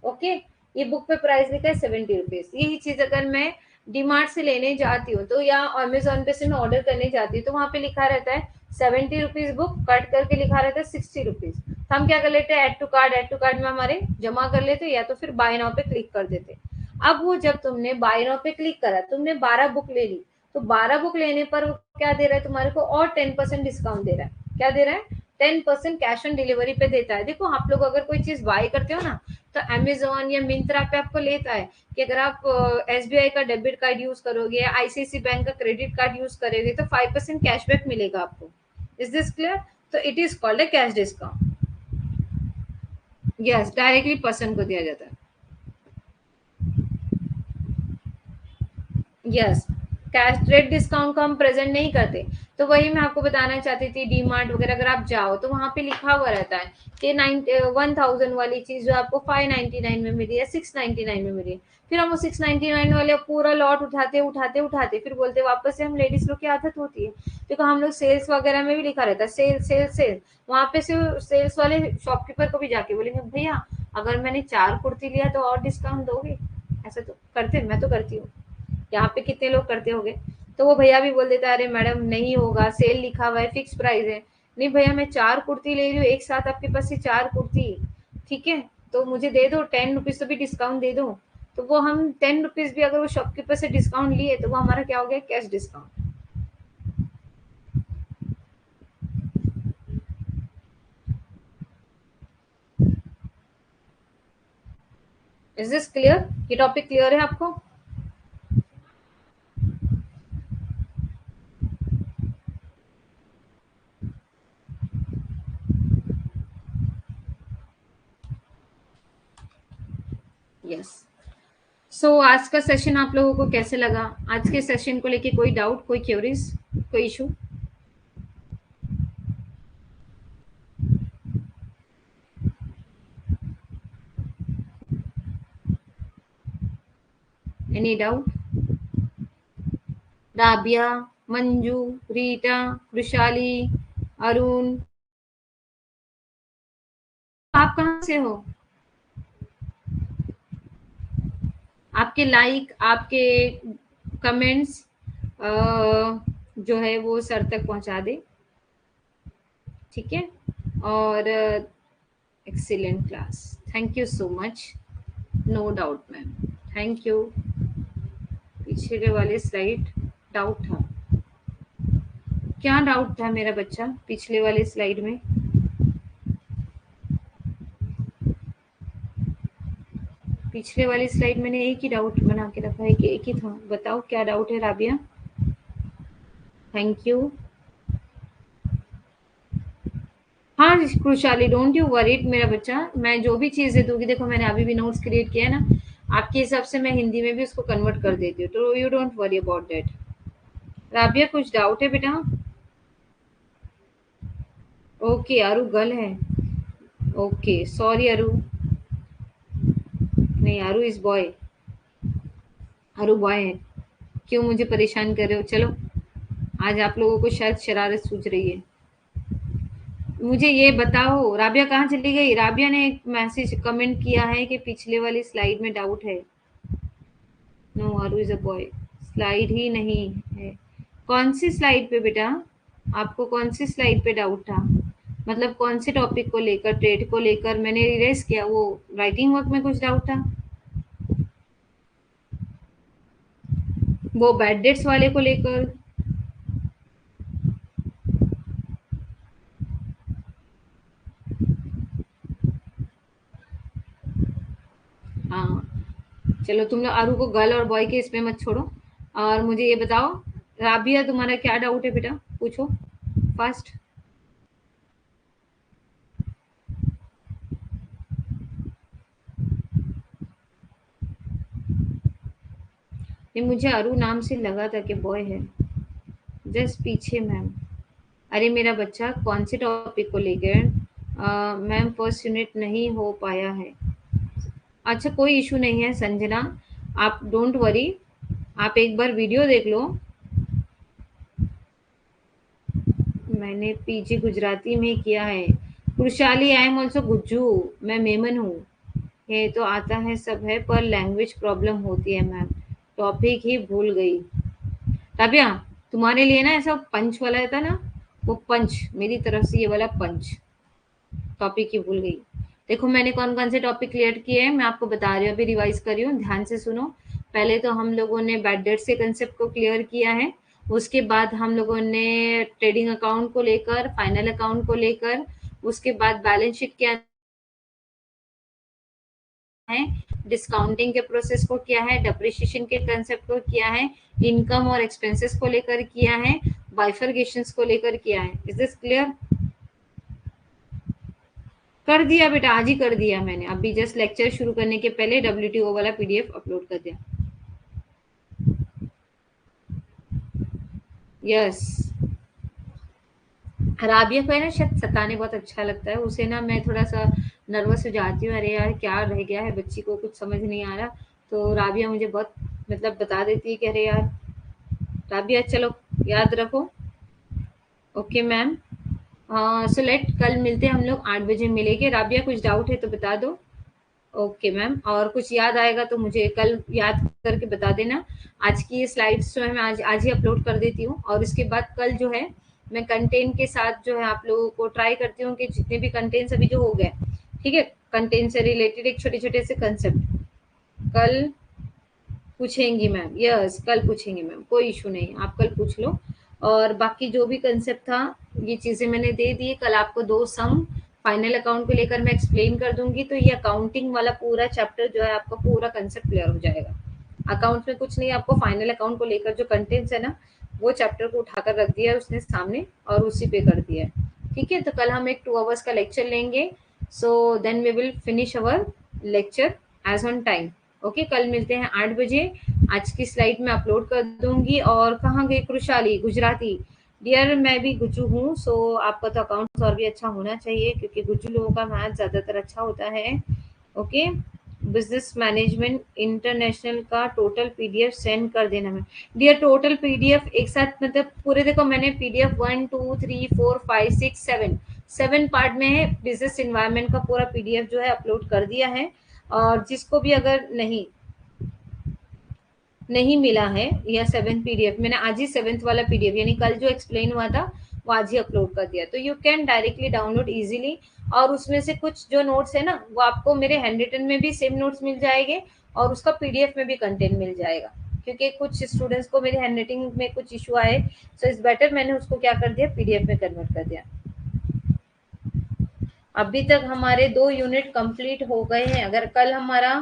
ओके, ये बुक पे प्राइस लिखा है 70 रुपीज। यही चीज अगर मैं डीमार्ट से लेने जाती हूँ तो, या अमेजोन पे से मैं ऑर्डर करने जाती हूँ, तो वहां पे लिखा रहता है 70 रुपीज बुक, कट करके लिखा रहता है 60 रुपीज। तो हम क्या कर लेते हैं, एड टू कार्ड में हमारे जमा कर लेते, या तो फिर बाय नाउ पे क्लिक कर देते। अब वो जब तुमने बाय नाउ पे क्लिक करा, तुमने 12 बुक ले ली, तो 12 बुक लेने पर वो क्या दे रहा है तुम्हारे को, और 10% डिस्काउंट दे रहा है। क्या दे रहा है, 10% कैश ऑन डिलीवरी पे देता है। देखो आप लोग अगर कोई चीज बाय करते हो ना, तो अमेजोन या मिंत्रा पे आपको लेता है कि अगर आप SBI का डेबिट कार्ड यूज करोगे, ICICI बैंक का क्रेडिट कार्ड यूज करोगे, तो 5% कैशबैक मिलेगा आपको। Is this clear? तो it is called a cash discount. Yes, directly person को दिया जाता है। यस, कैश ट्रेड डिस्काउंट को हम प्रेजेंट नहीं करते। तो वही मैं आपको बताना चाहती थी, डी मार्ट वगैरह अगर आप जाओ तो वहां पे लिखा हुआ रहता है कि 1000 वाली चीज जो आपको 599 में मिली है, 699 में मिली है, फिर हम वो 699 वाले पूरा लॉट उठाते उठाते उठाते फिर बोलते वापस से, हम लेडीज लोग की आदत होती है, देखो हम लोग सेल्स वगैरह में भी लिखा रहता है सेल सेल सेल, वहां पे से सेल्स वाले शॉपकीपर को भी जाके बोलेंगे भैया अगर मैंने 4 कुर्ती लिया तो और डिस्काउंट दोगे? ऐसा तो करते, मैं तो करती हूँ, यहाँ पे कितने लोग करते होंगे। तो वो भैया भी बोल देता है अरे मैडम नहीं होगा, सेल लिखा हुआ है, फिक्स प्राइस है। नहीं भैया मैं 4 कुर्ती ले रही हूँ एक साथ, आपके पास से 4 कुर्ती, ठीक है, तो मुझे दे दो 10 रुपीज तो भी डिस्काउंट दे दो। तो वो हम 10 रुपीज भी अगर वो शॉपकीपर से डिस्काउंट लिए, तो वो हमारा क्या हो गया, cash discount. Is this clear? ये टॉपिक क्लियर है आपको? यस। सो आज का सेशन आप लोगों को कैसे लगा? आज के सेशन को लेके कोई डाउट, कोई क्यूरीज, कोई issue? Any doubt? Rabia, Manju, Rita, Vrushali, Arun, आप कहाँ से हो? आपके लाइक, आपके कमेंट्स जो है वो सर तक पहुंचा दे, ठीक है? और excellent class, thank you so much, no doubt ma'am, thank you. पिछले वाले स्लाइड डाउट था, क्या डाउट था मेरा बच्चा पिछले वाले स्लाइड में? पिछले वाली स्लाइड मैंने एक ही डाउट बना के रखा है कि एक ही था, बताओ क्या डाउट है राबिया? Thank you. हाँ खुशहाली, डोंट यू वरीड मेरा बच्चा, मैं जो भी चीजें दूंगी, देखो मैंने अभी भी नोट्स क्रिएट किया है ना, आपके हिसाब से मैं हिंदी में भी उसको कन्वर्ट कर देती हूँ, तो you don't worry about that. Rabia कुछ डाउट है बेटा? ओके अरु गर्ल है, ओके सॉरी अरु, नहीं अरु इज बॉय, अरु बॉय है, क्यों मुझे परेशान कर रहे हो? चलो आज आप लोगों को शायद शरारत सूझ रही है। मुझे ये बताओ राबिया कहाँ चली गई? राबिया ने एक मैसेज कमेंट किया है कि पिछले वाली स्लाइड में डाउट है। No Aru is a boy, slide ही नहीं है। कौन सी स्लाइड पे बेटा? आपको कौन सी स्लाइड पे डाउट था? मतलब कौन से टॉपिक को लेकर? ट्रेड को लेकर? मैंने इरेज किया, वो राइटिंग वर्क में कुछ डाउट था? वो बैड डेट्स वाले को लेकर? हाँ चलो, तुम लोग आरू को गर्ल और बॉय के इसमें मत छोड़ो, और मुझे ये बताओ राबिया तुम्हारा क्या डाउट है बेटा, पूछो फास्ट। ये मुझे अरु नाम से लगा था कि बॉय है, जस्ट पीछे मैम। अरे मेरा बच्चा कौन से टॉपिक को लेकर? मैम फर्स्ट यूनिट नहीं हो पाया है। अच्छा कोई इशू नहीं है संजना, आप डोंट वरी, आप एक बार वीडियो देख लो। मैंने पीजी गुजराती में किया है। खुशहाली आई एम ऑल्सो गुज्जू, मैं मेमन हूँ। ये तो आता है सब है, पर लैंग्वेज प्रॉब्लम होती है मैम, टॉपिक ही भूल गई। राबिया तुम्हारे लिए ना ऐसा पंच वाला था ना, वो पंच मेरी तरफ से, ये वाला पंच, टॉपिक ही भूल गई। देखो मैंने कौन कौन से टॉपिक क्लियर किए हैं, मैं आपको बता रही हूँ, अभी रिवाइज कर रही हूँ, ध्यान से सुनो। पहले तो हम लोगों ने बैड डेट्स के कंसेप्ट को क्लियर किया है, उसके बाद हम लोगों ने ट्रेडिंग अकाउंट को लेकर, फाइनल अकाउंट को लेकर, उसके बाद बैलेंस शीट क्या है, डिस्काउंटिंग के प्रोसेस को किया है, डेप्रिसिएशन के कंसेप्ट को किया है, इनकम और एक्सपेंसेस को लेकर किया है, बाइफरगेशंस को लेकर किया है। Is this clear? कर दिया बेटा, आज ही कर दिया मैंने, अभी जस्ट लेक्चर शुरू करने के पहले WTO वाला PDF अपलोड कर दिया। यस, राबिया को है ना शायद सताने बहुत अच्छा लगता है उसे, ना मैं थोड़ा सा नर्वस हो जाती हूँ, अरे यार क्या रह गया है बच्ची को, कुछ समझ नहीं आ रहा, तो राबिया मुझे बहुत मतलब बता देती है कि अरे यार। राबिया चलो याद रखो। ओके मैम, सो लेट कल मिलते हैं हम लोग 8 बजे मिलेंगे। राबिया कुछ डाउट है तो बता दो। ओके मैम, और कुछ याद आएगा तो मुझे कल याद करके बता देना। आज की ये स्लाइड्स जो है मैं आज आज ही अपलोड कर देती हूँ, और उसके बाद कल जो है मैं कंटेंट के साथ जो है आप लोगों को ट्राई करती हूँ कि जितने भी कंटेंट्स अभी जो हो गए, ठीक है, कंटेंट से रिलेटेड एक छोटे छोटे से कंसेप्ट कल पूछेंगी मैम। यस कल पूछेंगे मैम, कोई इशू नहीं, आप कल पूछ लो। और बाकी जो भी कंसेप्ट था ये चीज़ें मैंने दे दी, कल आपको 2 सम फाइनल अकाउंट को लेकर मैं एक्सप्लेन कर दूंगी, तो ये अकाउंटिंग वाला पूरा चैप्टर जो है आपका पूरा कंसेप्ट क्लियर हो जाएगा। अकाउंट में कुछ नहीं, आपको फाइनल अकाउंट को लेकर जो कंटेंट्स है ना, वो चैप्टर को उठाकर रख दिया है उसने सामने और उसी पे कर दिया है। ठीक है, तो कल हम एक 2 आवर्स का लेक्चर लेंगे, so then we will finish our lecture as on time. Okay, कल मिलते हैं 8 बजे। आज की स्लाइड में अपलोड कर दूंगी। और कहाँ गई खुशहाली? गुजराती। डियर मैं भी गुज्जू हूँ, सो आपका तो अकाउंट और भी अच्छा होना चाहिए क्योंकि गुज्जू लोगों का मैथ ज्यादातर अच्छा होता है। ओके, बिजनेस मैनेजमेंट इंटरनेशनल का टोटल पीडीएफ सेंड कर देना है। डियर टोटल पीडीएफ एक साथ मतलब पूरे, देखो मैंने पीडीएफ 1 2 3 4 5 6 7 7 पार्ट में है, बिजनेस इन्वायरमेंट का पूरा पीडीएफ जो है अपलोड कर दिया है। और जिसको भी अगर नहीं नहीं मिला है या 7 पीडीएफ, मैंने आज ही 7th वाला पीडीएफ यानी कल जो एक्सप्लेन हुआ था वो आज ही अपलोड कर दिया, तो you can directly download easily. और उसमें से कुछ जो नोट्स है ना वो आपको मेरे हैंड रिटन में भी सेम नोट्स मिल जाएंगे और उसका पीडीएफ में भी कंटेंट मिल जाएगा, क्योंकि कुछ स्टूडेंट्स को मेरे हैंड राइटिंग में कुछ इशू आए, सो इट्स बेटर मैंने उसको क्या कर दिया, पीडीएफ में कन्वर्ट कर दिया। अभी तक हमारे 2 यूनिट कंप्लीट हो गए हैं। अगर कल हमारा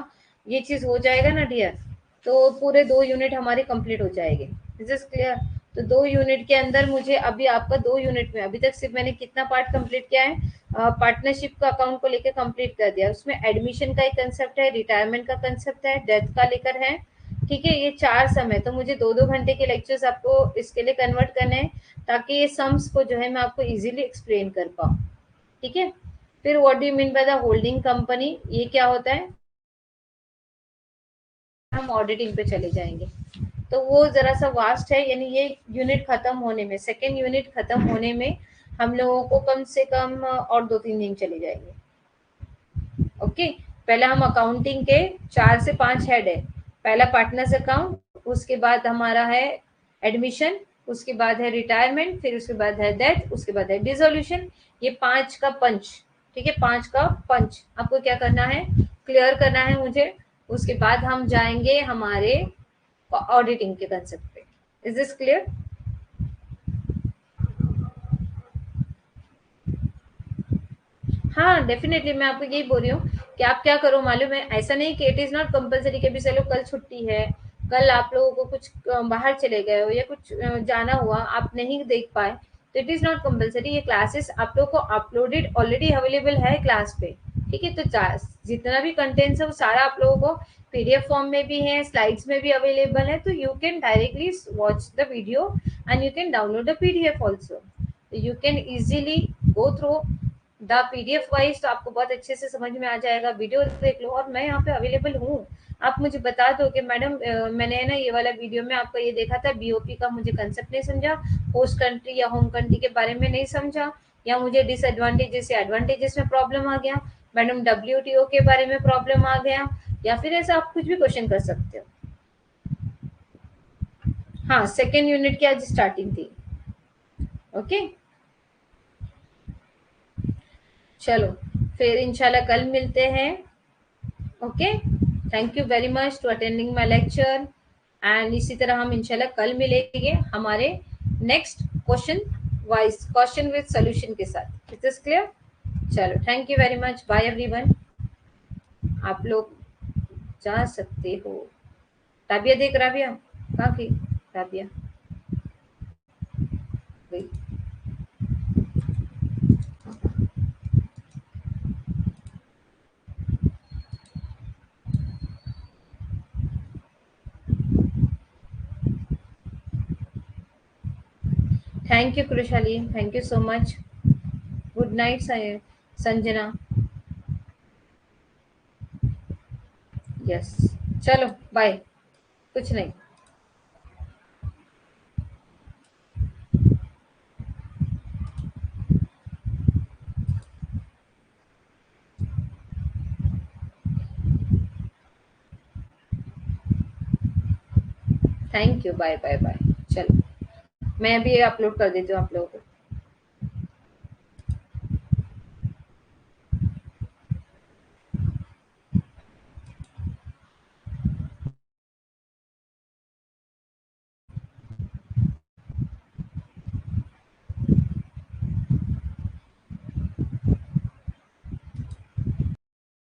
ये चीज हो जाएगा ना डियर, तो पूरे 2 यूनिट हमारे कंप्लीट हो जाएंगे। Is this clear? तो 2 यूनिट के अंदर मुझे अभी आपका 2 यूनिट में अभी तक सिर्फ मैंने कितना पार्ट कंप्लीट किया है, पार्टनरशिप का अकाउंट को लेकर कंप्लीट कर दिया। उसमें एडमिशन का एक कंसेप्ट है, रिटायरमेंट का कंसेप्ट है, डेथ का लेकर है। ठीक है, ये 4 समय, तो मुझे 2 2 घंटे के लेक्चर्स आपको इसके लिए कन्वर्ट करने हैं, ताकि ये सम्स को जो है मैं आपको इजीली एक्सप्लेन कर पाऊँ। ठीक है, फिर what do you mean by the holding company, ये क्या होता है, हम ऑडिटिंग पे चले जाएंगे। तो वो जरा सा वास्ट है, यानी ये यूनिट खत्म होने में, सेकेंड यूनिट खत्म होने में हम लोगों को कम से कम और 2 3 दिन चले जाएंगे। ओके, पहले हम अकाउंटिंग के 4 से 5 हेड है। पहला पार्टनर्स अकाउंट, उसके बाद हमारा है एडमिशन, उसके बाद है रिटायरमेंट, फिर उसके बाद है डेथ, उसके बाद है डिसोल्यूशन। ये 5 का पंच, ठीक है, 5 का पंच आपको क्या करना है, क्लियर करना है मुझे। उसके बाद हम जाएंगे हमारे ऑडिटिंग के कंसेप्ट पे। Is this clear? हाँ डेफिनेटली, मैं आपको यही बोल रही हूँ कि आप क्या करो मालूम है, ऐसा नहीं कि इट इज नॉट कंपलसरी कि भी चलो कल छुट्टी है, कल आप लोगों को कुछ बाहर चले गए हो या कुछ जाना हुआ आप नहीं देख पाए, तो इट इज नॉट कंपलसरी। ये क्लासेस आप लोग को अपलोडेड ऑलरेडी अवेलेबल है क्लास पे। ठीक है, तो जितना भी कंटेंट्स है वो सारा आप लोगों को पीडीएफ फॉर्म में भी है, स्लाइड्स में भी अवेलेबल है, तो you can directly watch the video and you can download the PDF also. You can easily go through the PDF wise, तो आपको बहुत अच्छे से समझ में आ जाएगा। वीडियो देख लो, और मैं यहाँ पे अवेलेबल हूँ। आप मुझे बता दो कि मैडम मैंने ना ये वाला वीडियो में आपका ये देखा था, बीओपी का मुझे कंसेप्ट नहीं समझा, होस्ट कंट्री या होम कंट्री के बारे में नहीं समझा, या मुझे डिसएडवांटेजेस या एडवांटेजेस में प्रॉब्लम आ गया, मैडम डब्ल्यूटीओ के बारे में प्रॉब्लम आ गया, या फिर ऐसा आप कुछ भी क्वेश्चन कर सकते हो। हाँ, सेकेंड यूनिट की आज स्टार्टिंग थी। ओके, चलो फिर इंशाल्लाह कल मिलते हैं। Okay, thank you very much to attending my lecture, and इसी तरह हम इंशाल्लाह कल मिलेंगे हमारे next question wise, question with solution के साथ। Is this clear? चलो, thank you very much, bye everyone. आप लोग जा सकते हो। राबिया देख, राबिया कहाँ गई? राबिया गई। Thank you Krishali, thank you so much. Good night Sanjana. Yes, चलो बाय। कुछ नहीं। Thank you, bye bye bye. चलो मैं अभी अपलोड कर देती हूँ आप लोगों को।